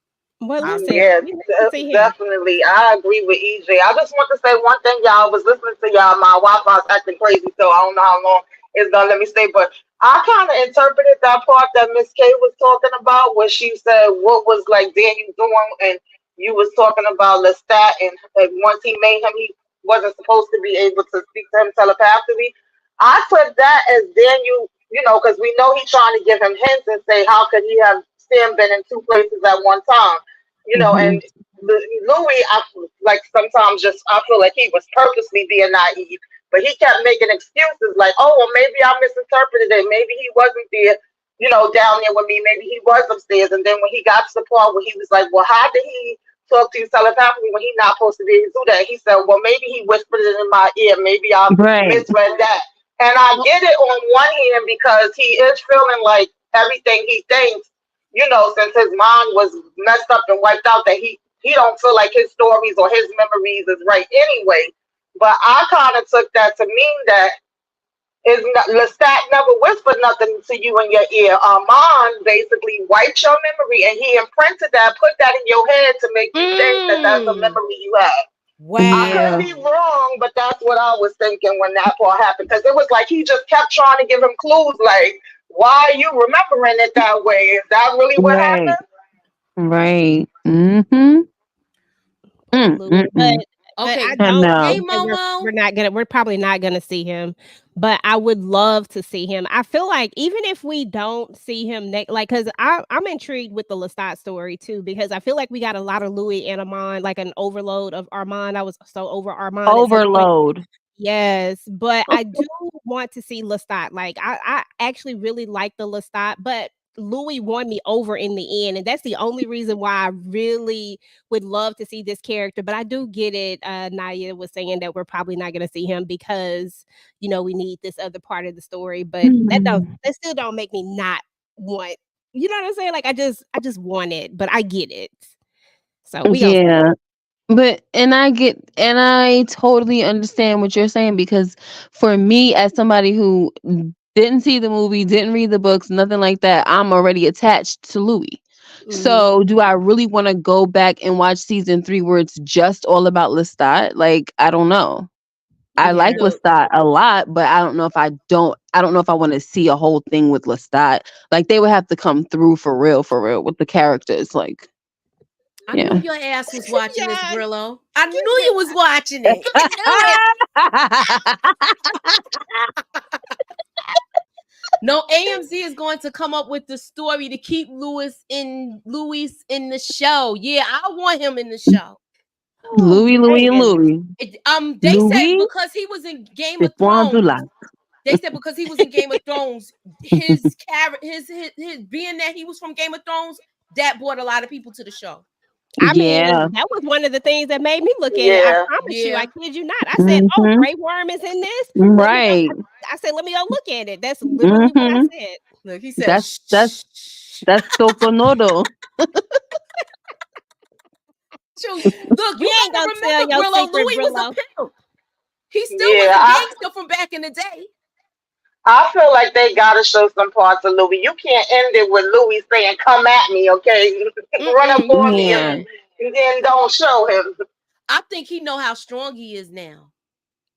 Well, I listen, Yeah, we need to see him. definitely. I agree with EJ. I just want to say one thing, y'all. I was listening to y'all. My Wi-Fi's acting crazy, so I don't know how long it's gonna let me stay. But I kind of interpreted that part that Miss K was talking about, where she said what was like Daniel doing, and you was talking about Lestat, and once he made him, he wasn't supposed to be able to speak to him telepathically. I took that as Daniel, because we know he's trying to give him hints and say how could he have Sam been in two places at one time, Mm-hmm. and Louis, like sometimes just I feel like he was purposely being naive, but he kept making excuses like, oh, well, maybe I misinterpreted it. Maybe he wasn't there, down there with me. Maybe he was upstairs. And then when he got to the part where he was like, well, how did he talk to you telepathically when he's not supposed to be able to do that? He said, well, maybe he whispered it in my ear. Maybe I Right. misread that. And I Well, get it on one hand because he is feeling like everything he thinks, since his mind was messed up and wiped out, that he don't feel like his stories or his memories is right anyway. But I kind of took that to mean that is Lestat never whispered nothing to you in your ear. Armand basically wiped your memory and he imprinted that, put that in your head to make you think that that's a mm, memory you have. I wow. could Yeah. be wrong, but that's what I was thinking when that part happened. Because it was like he just kept trying to give him clues, like, why are you remembering it that way? Is that really what Right. happened? Right. Mm-hmm. Absolutely. But Mm-mm. Okay. I I don't know. think that Momo. we're probably not gonna see him. But I would love to see him. I feel like even if we don't see him next, like, because I'm intrigued with the Lestat story too, because I feel like we got a lot of Louis and Armand, like an overload of Armand. I was so over Armand at some point. Overload. Yes, but I do want to see Lestat. Like I actually really like the Lestat, but Louis won me over in the end, and that's the only reason why I really would love to see this character. But I do get it. Naya was saying that we're probably not going to see him because we need this other part of the story. But that still don't make me not want. You know what I'm saying? Like I just want it, but I get it. So we gonna see. Yeah. But I totally understand what you're saying, because for me, as somebody who didn't see the movie, didn't read the books, nothing like that, I'm already attached to Louis. Mhm. So do I really want to go back and watch season 3 where it's just all about Lestat? Like, I don't know. I like Yeah. Lestat a lot, but I don't know if I want to see a whole thing with Lestat. Like, they would have to come through for real with the characters. Like, I knew yeah. your ass was watching this, Yeah. Brillo. I knew you was watching it. No, AMZ is going to come up with the story to keep Louis in the show. Yeah, I want him in the show. Louis, and Louis. They Louis? said because he was in Game of C'est point de Thrones. là. They said because he was in Game of Thrones, his being that he was from Game of Thrones, that brought a lot of people to the show. I mean, Yeah. that was one of the things that made me look at it. I Yeah. promise you, Yeah. I kid you not. I said, "Oh, Mhm. Grey Worm is in this." Let me go- Right. I said, "Let me go look at it." That's literally what I Mhm. said. Look, he said, That's "Shh." Tokonodo. Look, you You ain't gotta gonna tell remember, your Brillo. secret, Louis was Brillo. a pimp. He still Yeah, was a I gangster from back in the day. I feel like they gotta show some parts of Louis. You can't end it with Louis saying, "Come at me, okay? Run up Mm-mm, on me," Yeah. and then don't show him. I think he know how strong he is now.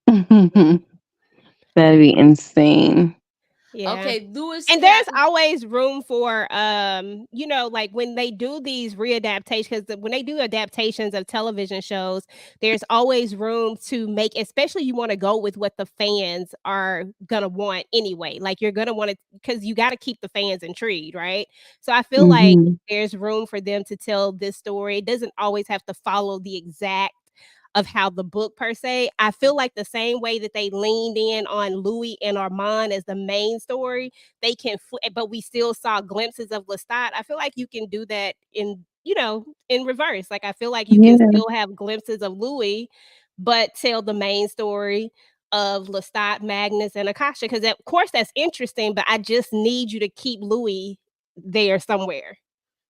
That'd be insane. Yeah. Okay, Louis. And there's always room for like when they do these readaptations, because when they do adaptations of television shows, there's always room to make, especially you want to go with what the fans are gonna want anyway. Like you're gonna want to, because you got to keep the fans intrigued, right? So I feel like Mhm. there's room for them to tell this story. It doesn't always have to follow the exact of how the book per se. I feel like the same way that they leaned in on Louis and Armand as the main story, they can, but we still saw glimpses of Lestat. I feel like you can do that in reverse. Like I feel like you can Yeah. still have glimpses of Louis, but tell the main story of Lestat, Magnus, and Akasha. Because of course that's interesting, but I just need you to keep Louis there somewhere.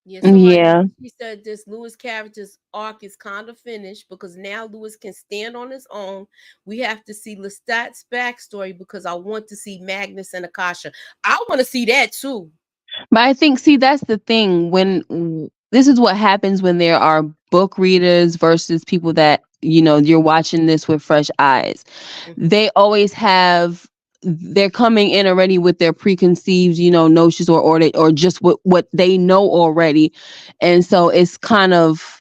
Yeah, somebody Yeah. she said this Louis character's arc is kind of finished because now Louis can stand on his own. We have to see Lestat's backstory because I want to see Magnus and Akasha. I want to see that too. But I think, see, that's the thing. This is what happens when there are book readers versus people that, you're watching this with fresh eyes. Mhm. They always they're coming in already with their preconceived, notions or just what they know already. And so it's kind of,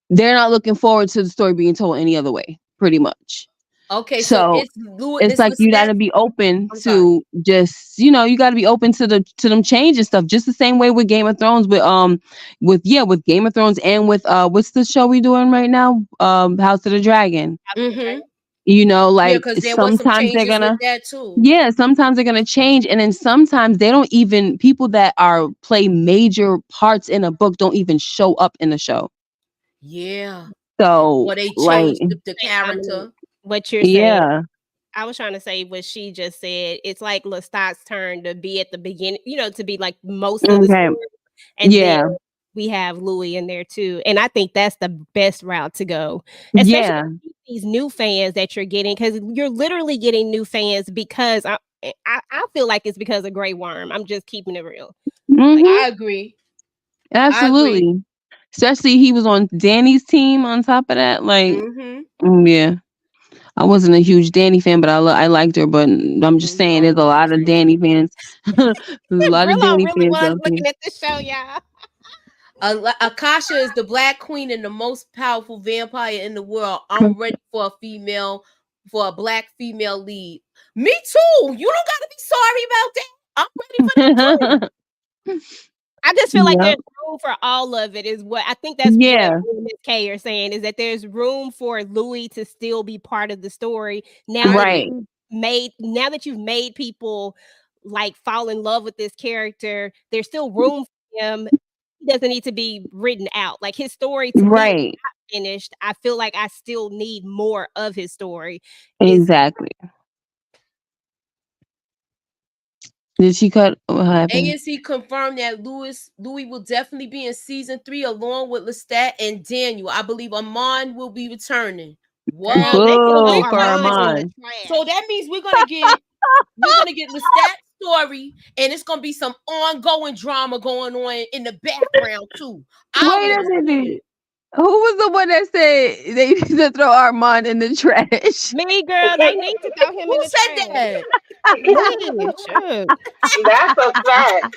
they're not looking forward to the story being told any other way, pretty much. Okay, so So it's Louis. it's like you got to be open I'm to just, you got to be open to them changing stuff, just the same way with Game of Thrones, but with Game of Thrones and with what's the show we doing right now, House of the Dragon. Mm-hmm. Yeah, Like because there was some sometimes they're changes gonna with that too. sometimes they're gonna change, and then sometimes they don't even, people that play major parts in a book don't even show up in the show. Yeah. So Or they like, changed the character. What you're saying, yeah, I was trying to say what she just said. It's like Lestat's turn to be at the beginning, to be like most of the okay, story. And yeah, then we have Louis in there too. And I think that's the best route to go. Especially yeah, these new fans that you're getting, because you're literally getting new fans because I feel like it's because of Grey Worm. I'm just keeping it real. Mhm. I agree. Absolutely. Especially he was on Danny's team on top of that. Like, yeah. I wasn't a huge Danny fan, but I liked her. But I'm just saying, there's a lot of Danny fans. There's a lot of Brillo Danny really fans was out there. looking at this show, y'all. Akasha is the Black Queen and the most powerful vampire in the world. I'm ready for a Black female lead. Me too. You don't gotta be sorry about that. I'm ready for that too. I just feel like Yep. there's room for all of it. Is what I think. That's Yeah. what Miss K are saying, is that there's room for Louis to still be part of the story now. Right. Now that you've made people like fall in love with this character. There's still room for him. He doesn't need to be written out. Like his story to me is Right. not finished. I feel like I still need more of his story. Exactly. Did she cut? What happened? ANC confirmed that Louis will definitely be in season 3 along with Lestat and Daniel. I believe Armand will be returning. What? Girl, they could Boo put for Armand in the Armand. trash. So that means we're gonna get Lestat's story, and it's gonna be some ongoing drama going on in the background too. I Wait a wanna see minute. it. Who was the one that said they need to throw Armand in the trash? Me, girl, they need to throw him in Who the said trash. that? Me, shoot. That's a fact.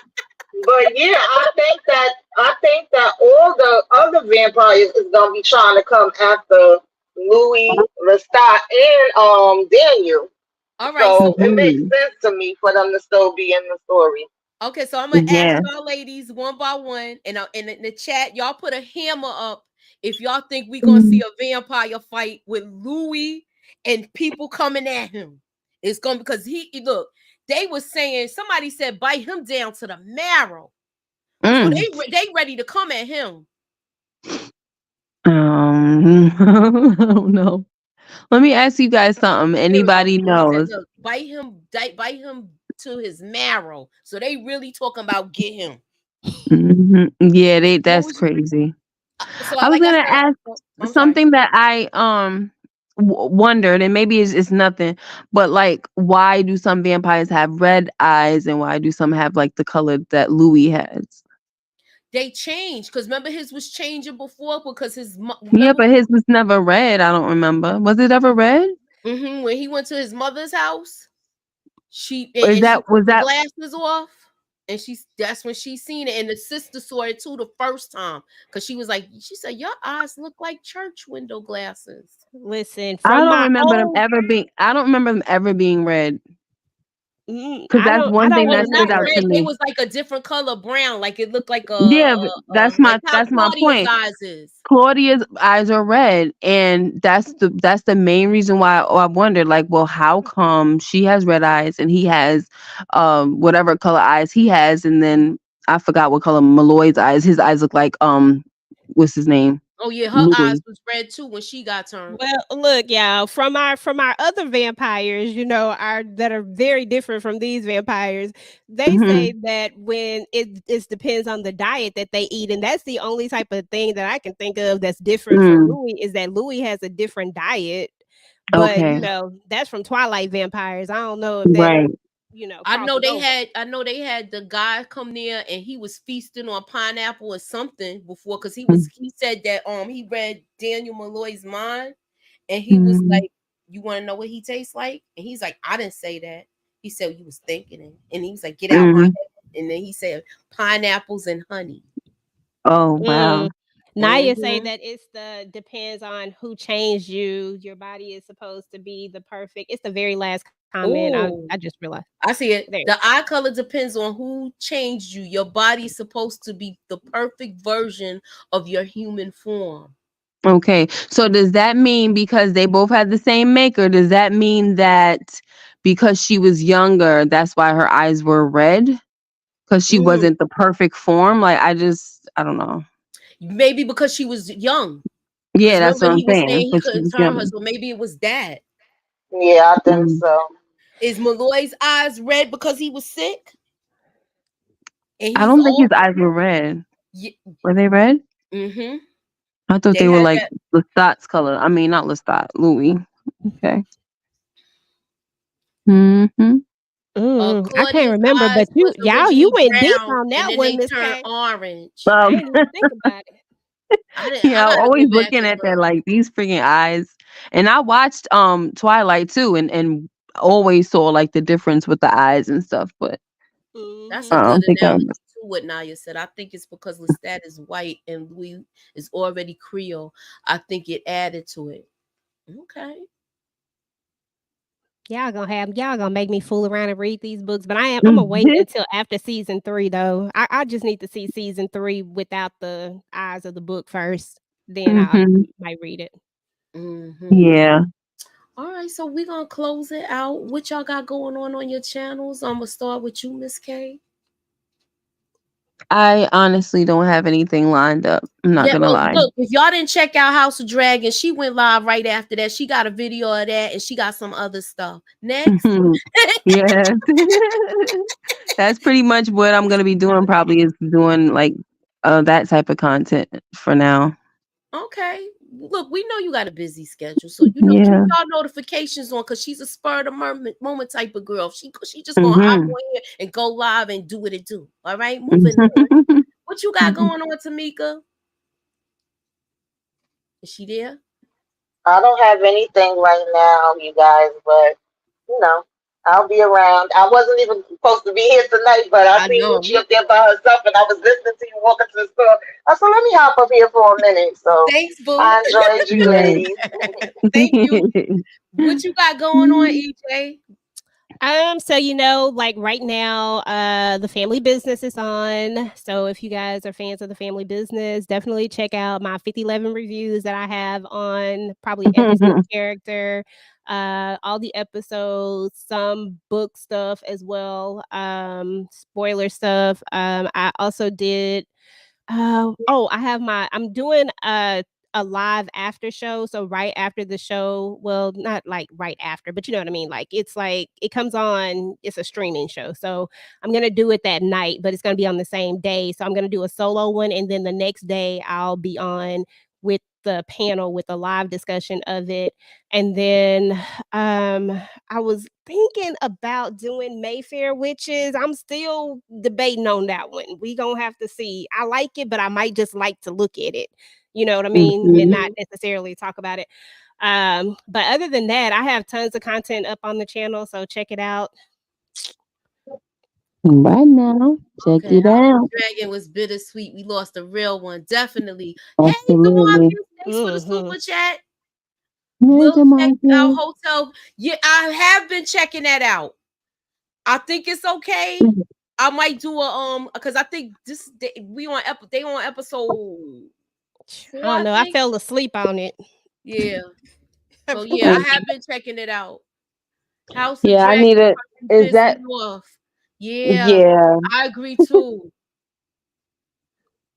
But yeah, I think that all the other vampires is gonna be trying to come after Louis, Lestat, and Daniel. All right, So so it makes Mhm. sense to me for them to still be in the story. okay, so I'm gonna Yeah. ask y'all ladies one by one, and in the chat, y'all put a hammer up if y'all think we're gonna see a vampire fight with Louis and people coming at him. It's gonna because look, they were saying somebody said bite him down to the marrow. So Mm. they ready to come at him. I don't know. Let me ask you guys something. Anybody They said, knows? look, bite him to his marrow. So they really talking about get him. Mhm. Yeah, that's was- crazy. So I was like I gonna said, ask I'm sorry. something that I wondered, and maybe it's nothing, but like, why do some vampires have red eyes, and why do some have like the color that Louis has? They changed because remember his was changing before because his Yeah, but his was never red. I don't remember. Was it ever red? when he went to his mother's house, she Was and she that took was the that? glasses off, and that's when she seen it, and the sister saw it too the first time because she was like, she said your eyes look like church window glasses. Listen, I from don't my remember them own, ever being. I don't remember them ever being red. Because I that's don't one thing that Not stood out to red. It me. was like a different color brown, like it looked like Yeah, but like how that's my Claudia's point. eyes is. Claudia's eyes are red, and that's the main reason why I wondered, like, well, how come she has red eyes and he has whatever color eyes he has, and then I forgot what color Malloy's eyes. His eyes look like what's his name? Oh yeah, her eyes Louis. was red too when she got turned. well, look, y'all, from our other vampires, that are very different from these vampires, they say that when it depends on the diet that they eat, and that's the only type of thing that I can think of that's different from Louis is that Louis has a different diet. But Okay. that's from Twilight vampires. I don't know if that Right. I know crosses over. they had the guy come there and he was feasting on pineapple or something before because he said that he read Daniel Malloy's mind and he was like, you want to know what he tastes like? And he's like, I didn't say that. He said you was thinking it. And he was like, get out my head. And then he said pineapples and honey. Oh wow. Naya say that depends on who changed you. Your body is supposed to be the perfect. It's the very last comment. I just realized. I see it. There. The eye color depends on who changed you. Your body is supposed to be the perfect version of your human form. Okay. So does that mean because they both had the same maker, does that mean that because she was younger, that's why her eyes were red? Because she wasn't the perfect form? Like I don't know. Maybe because she was young. Yeah, that's what I'm He was saying. saying he But she couldn't was turn her, young. so maybe it was that. Yeah, I think so. Is Malloy's eyes red because he was sick? And I don't think his eyes were red. Yeah. Were they red? Mm-hmm. I thought they were like Lestat's color. I mean, not Lestat, Louis. Okay. Mm-hmm. I can't remember, but you went deep on that one. They turned orange. I didn't even think about it. Yeah, I'm always looking at that like these freaking eyes. And I watched Twilight too, and always saw like the difference with the eyes and stuff. But that's I a don't good think analogy to what Naya said. I think it's because Lestat is white and Louis is already Creole. I think it added to it. Okay. Y'all gonna make me fool around and read these books, but I'm gonna wait until after season 3 though. I just need to see season 3 without the eyes of the book first. Then I might read it. Yeah. All right, so we're gonna close it out. What y'all got going on your channels? I'm gonna start with you, Miss K. I honestly don't have anything lined up. I'm not Yeah, gonna well, lie. look, if y'all didn't check out House of Dragon, she went live right after that. She got a video of that, and she got some other stuff. Next, Yeah. That's pretty much what I'm gonna be doing, probably, is doing like that type of content for now. okay. Look, we know you got a busy schedule, so keep Yeah. y'all notifications on, because she's a spur of the moment type of girl. She just gonna hop Mhm. on here and go live and do what it do. All right, moving on. What you got going on, Tamika? Is she there? I don't have anything right now, you guys, but you know, I'll be around. I wasn't even supposed to be here tonight, but I I seen know. Lucci up there by herself, and I was listening to you walking to the store. I said, let me hop up here for a minute. So Thanks, boo. I enjoyed you, Right. ladies. Thank you. What you got going on, EJ? So like right now, the Family Business is on. So if you guys are fans of the Family Business, definitely check out my 5011 reviews that I have on probably every single character, all the episodes, some book stuff as well, spoiler stuff. I also did I'm doing a live after show. So right after the show, well, not like right after, but you know what I mean? Like it's like it comes on, it's a streaming show. So I'm gonna do it that night, but it's gonna be on the same day. So I'm gonna do a solo one, and then the next day I'll be on with the panel with a live discussion of it. And then I was thinking about doing Mayfair Witches. I'm still debating on that one. We gonna have to see. I like it, but I might just like to look at it. You know what I mean? And not necessarily talk about it. But other than that, I have tons of content up on the channel, so check it out. Right now, check Okay, it House out. of Dragon was bittersweet. We lost a real one, definitely. Hey, Absolutely. Demarcus, thanks for the super chat. Hey, We'll check out Demarcus. hotel. Yeah, I have been checking that out. I think it's okay. I might do a because I think they on episode 4, I don't know. I think. fell asleep on it. Yeah. So yeah, I have been checking it out. House of Yeah, I Dragon need it. fucking Is that? pissed me off. Yeah, Yeah. I agree too.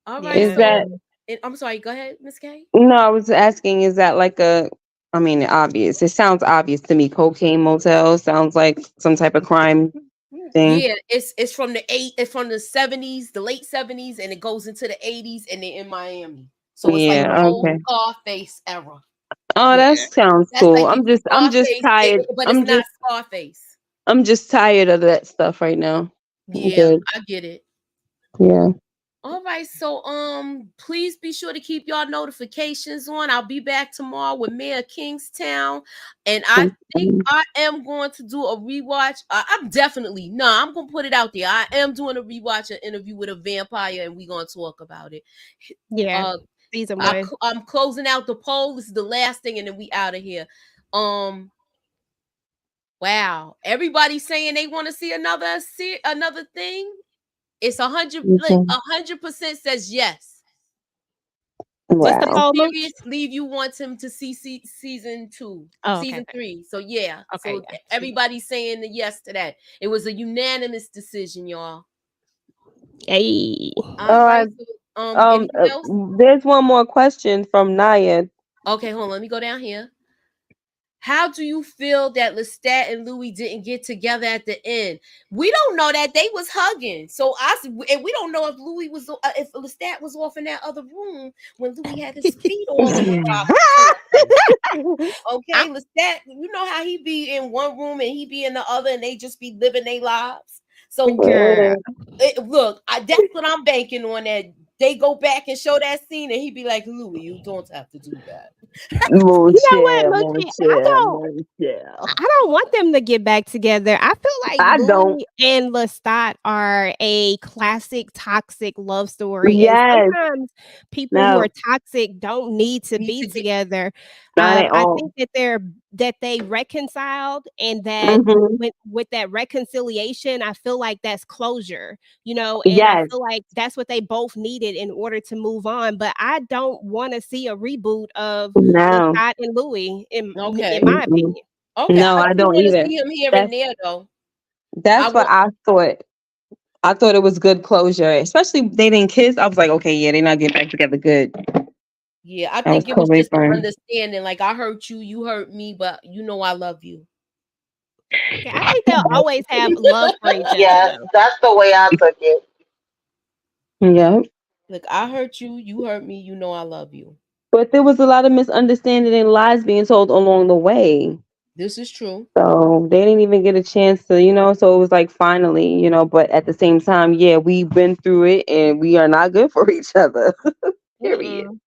All right, Is Yeah. that? and I'm sorry. Go ahead, Miss K. No, I was asking. Is that like a? I mean, obvious. It sounds obvious to me. Cocaine motel sounds like some type of crime thing. Yeah, it's from it's from the 70s, the late 70s, and it goes into the 80s, and they're in Miami. So it's like the Yeah. whole Okay. Scarface era. Oh, Yeah, that sounds that's cool. like if I'm just Scarface, tired. but it's not Scarface. I'm just tired of that stuff right now. I'm Yeah, good. I get it. Yeah. All right, so please be sure to keep y'all notifications on. I'll be back tomorrow with Mayor Kingstown, and I think I am going to do a rewatch. I'm gonna put it out there. I am doing a rewatch, an interview with a vampire, and we're gonna talk about it. Yeah. Season 1. I'm closing out the poll. This is the last thing, and then we out of here. Wow, everybody's saying they want to see another thing. It's 100% says yes. What's the Wow. poll? Serious leave you want him to see season 2, Oh, okay, season 3. So yeah, Okay, so yeah. everybody's saying the yes to that. It was a unanimous decision, y'all. Hey. All right. So, anything else? There's one more question from Naya. Okay, hold on. Let me go down here. How do you feel that Lestat and Louis didn't get together at the end? We don't know that they was hugging. So and we don't know if Louis was if Lestat was off in that other room when Louis had his feet all in the box. Okay, Lestat, you know how he be in one room and he be in the other, and they just be living their lives. So look, that's what I'm banking on, that they go back and show that scene, and he be like, Louis, you don't have to do that. You know what, Loki? I don't want them to get back together. I feel like Louis and Lestat are a classic toxic love story. Yes. And sometimes people who are toxic don't need to be together. Not at I all. think that they reconciled, and that Hmm. with that reconciliation, I feel like that's closure, and I Yes. feel like that's what they both needed in order to move on. But I don't want to see a reboot of No. Lestat and Louis, in Okay. my Mm-mm. opinion. Okay. No, I I do don't want to either. see him here and That's there though. I that's what want. I thought. I thought it was good closure, especially they didn't kiss. I was like, okay, yeah, they're not getting back together. Good. Yeah, I That was think it was totally just an fine. understanding. Like I hurt you, you hurt me, but you know I love you. Yeah, I think they'll always have love for each other, Yes, though. that's the way I took it. Yeah. Like I hurt you, you hurt me, you know I love you. But there was a lot of misunderstanding and lies being told along the way. This is true. So they didn't even get a chance to, so it was like finally, but at the same time, yeah, we've been through it and we are not good for each other. Period. Mm-mm.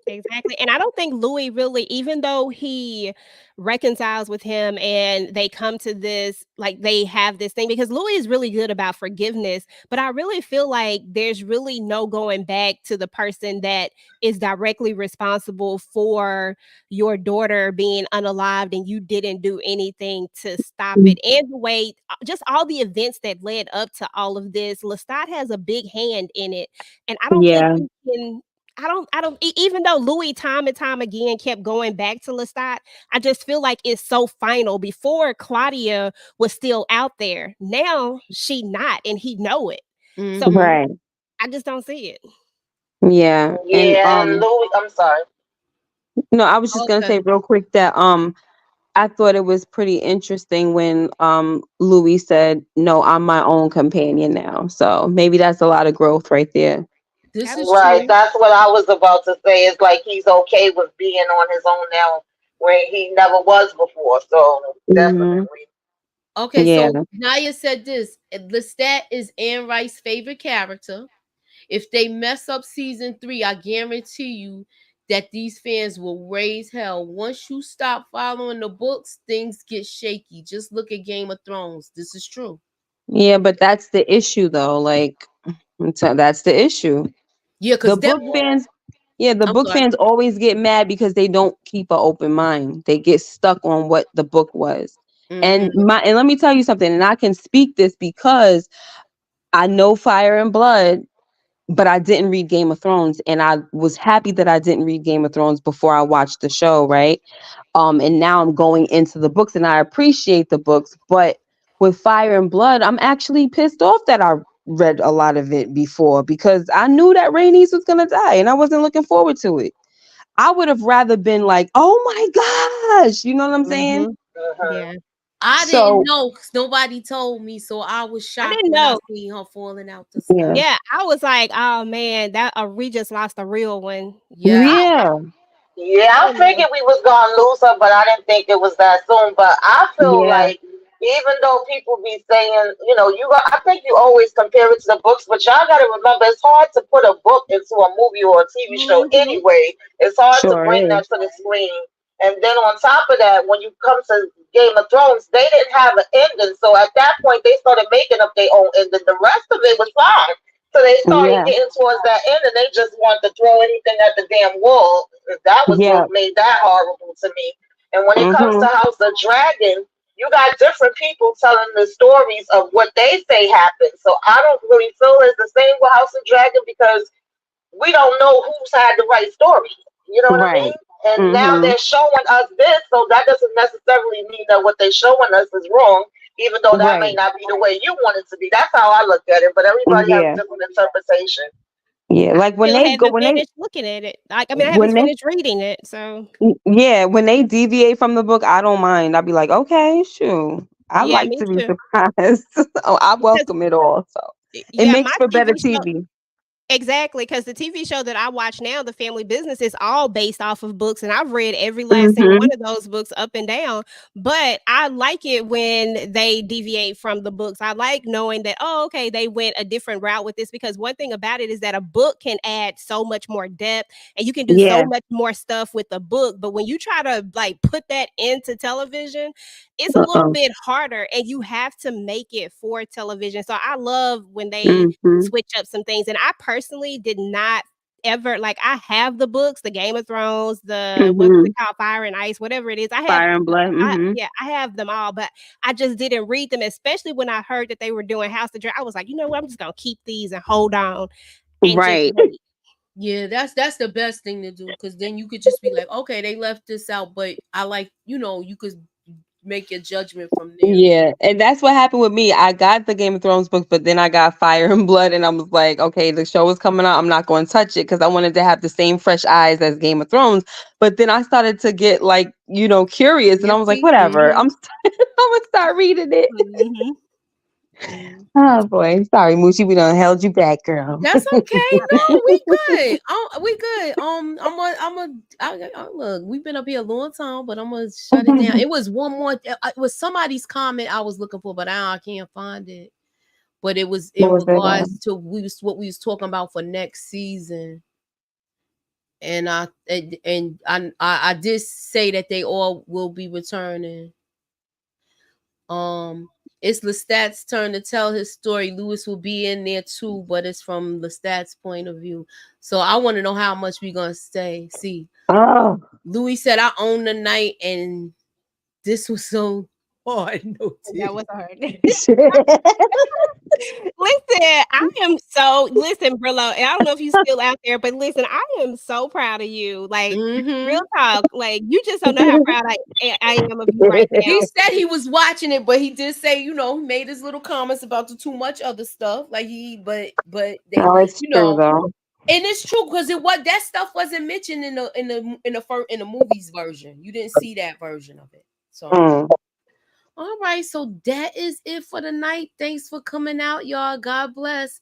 Exactly. And I don't think Louis really, even though he reconciles with him and they come to this, like they have this thing, because Louis is really good about forgiveness, but I really feel like there's really no going back to the person that is directly responsible for your daughter being unalived and you didn't do anything to stop it. And the way, just all the events that led up to all of this, Lestat has a big hand in it. And I don't think Yeah. you can. Even though Louis time and time again kept going back to Lestat, I just feel like it's so final. Before, Claudia was still out there. Now she not, and he know it. So Mm-hmm. Right. I just don't see it. Yeah. And Yeah, and Louis, I'm sorry. no, I was just gonna Okay. say real quick that I thought it was pretty interesting when Louis said, "No, I'm my own companion now." So maybe that's a lot of growth right there. This is Right, true. Absolutely. that's what I was about to say. It's like he's okay with being on his own now, where he never was before. So Hmm. definitely. Okay, Yeah. so Naya said this. Lestat is Anne Rice's favorite character. If they mess up season 3, I guarantee you that these fans will raise hell. Once you stop following the books, things get shaky. Just look at Game of Thrones. This is true. Yeah, but that's the issue though. Like, so that's the issue. Yeah, The because that book fans, yeah, the I'm book sorry. fans always get mad because they don't keep an open mind. They get stuck on what the book was. Mm-hmm. And let me tell you something, and I can speak this because I know Fire and Blood, but I didn't read Game of Thrones, and I was happy that I didn't read Game of Thrones before I watched the show, right? And now I'm going into the books, and I appreciate the books, but with Fire and Blood, I'm actually pissed off that I read a lot of it before because I knew that Rhaenys was gonna die, and I wasn't looking forward to it. I would have rather been like, "Oh my gosh," you know what I'm saying? Mm-hmm. Yeah. I didn't So know because nobody told me, so I was I shocked didn't when I know. seen her falling out the yeah, sky. Yeah, I was like, oh man, that we just lost a real one. Yeah, yeah, Yeah, I I didn't know. figured we was gonna lose her, but I didn't think it was that soon. But I feel yeah, like even though people be saying, I think you always compare it to the books, but y'all gotta remember it's hard to put a book into a movie or a TV show Mhm. anyway. It's hard to sure bring is. that to the screen. And then on top of that, when you come to Game of Thrones, they didn't have an ending. So at that point they started making up their own ending. The rest of it was fine. So they started Yeah, getting towards that end and they just wanted to throw anything at the damn wall. That was yeah, what made that horrible to me. And when it comes to mm-hmm, House of Dragon, you got different people telling the stories of what they say happened. So I don't really feel it's the same with House of Dragon because we don't know who's had the right story. You know what I right, mean? And now mm-hmm, they're showing us this, so that doesn't necessarily mean that what they're showing us is wrong, even though that may right, not be the way you want it to be. That's how I look at it, but everybody has a yeah, different interpretation. yeah. I Like when still they go, haven't finished looking at it. I haven't when they, finished reading it. So yeah, when they deviate from the book, I don't mind. I'll be like, okay, sure. I yeah, like me to be too. surprised. Oh, I Because welcome it all. So it yeah, makes my for better TV show. TV. Exactly, because the TV show that I watch now, The Family Business, is all based off of books, and I've read every last single Mm-hmm. one of those books up and down. But I like it when they deviate from the books. I like knowing that, oh, okay, they went a different route with this, because one thing about it is that a book can add so much more depth and you can do so Yeah. much more stuff with the book. But when you try to like put that into television, it's a little Uh-uh. bit harder and you have to make it for television. So I love when they Mm-hmm. switch up some things. And I personally did not ever like I have the books, the Game of Thrones, the what is it called, Fire and Ice, whatever it is. I have Fire and Blood. yeah, I have them all, but I just didn't read them, especially when I heard that they were doing House of Dragon. I was like, you know what, I'm just gonna keep these and hold on and Right. just wait. Yeah, that's the best thing to do, because then you could just be like, okay, they left this out, but I like, you could make your judgment from there. Yeah, and that's what happened with me. I got the Game of Thrones book, but then I got Fire and Blood, and I was like, okay, the show is coming out. I'm not going to touch it because I wanted to have the same fresh eyes as Game of Thrones. But then I started to get like, curious, and I was like, whatever. I'm gonna start reading it. Oh boy, sorry, Moochie, we done held you back, girl. That's okay. No, we good. We good. Look, we've been up here a long time, but I'm gonna shut it down. It was one more. It was somebody's comment I was looking for, but I can't find it. But it was in regards to what we was talking about for next season. And I did say that they all will be returning. It's Lestat's turn to tell his story. Lewis will be in there too, but it's from Lestat's point of view. So I want to know how much we're gonna stay. See, Louis said I own the night, and this was so hard. No, that was hard. Listen, Brillo, I don't know if you're still out there, but listen, I am so proud of you. Like, real talk, like, you just don't know how proud I am of you right now. He said he was watching it, but he did say, made his little comments about the too much other stuff. Like but they, it's true though. And it's true because that stuff wasn't mentioned in the movies version. You didn't see that version of it. So all right, so that is it for the night. Thanks for coming out, y'all. God bless.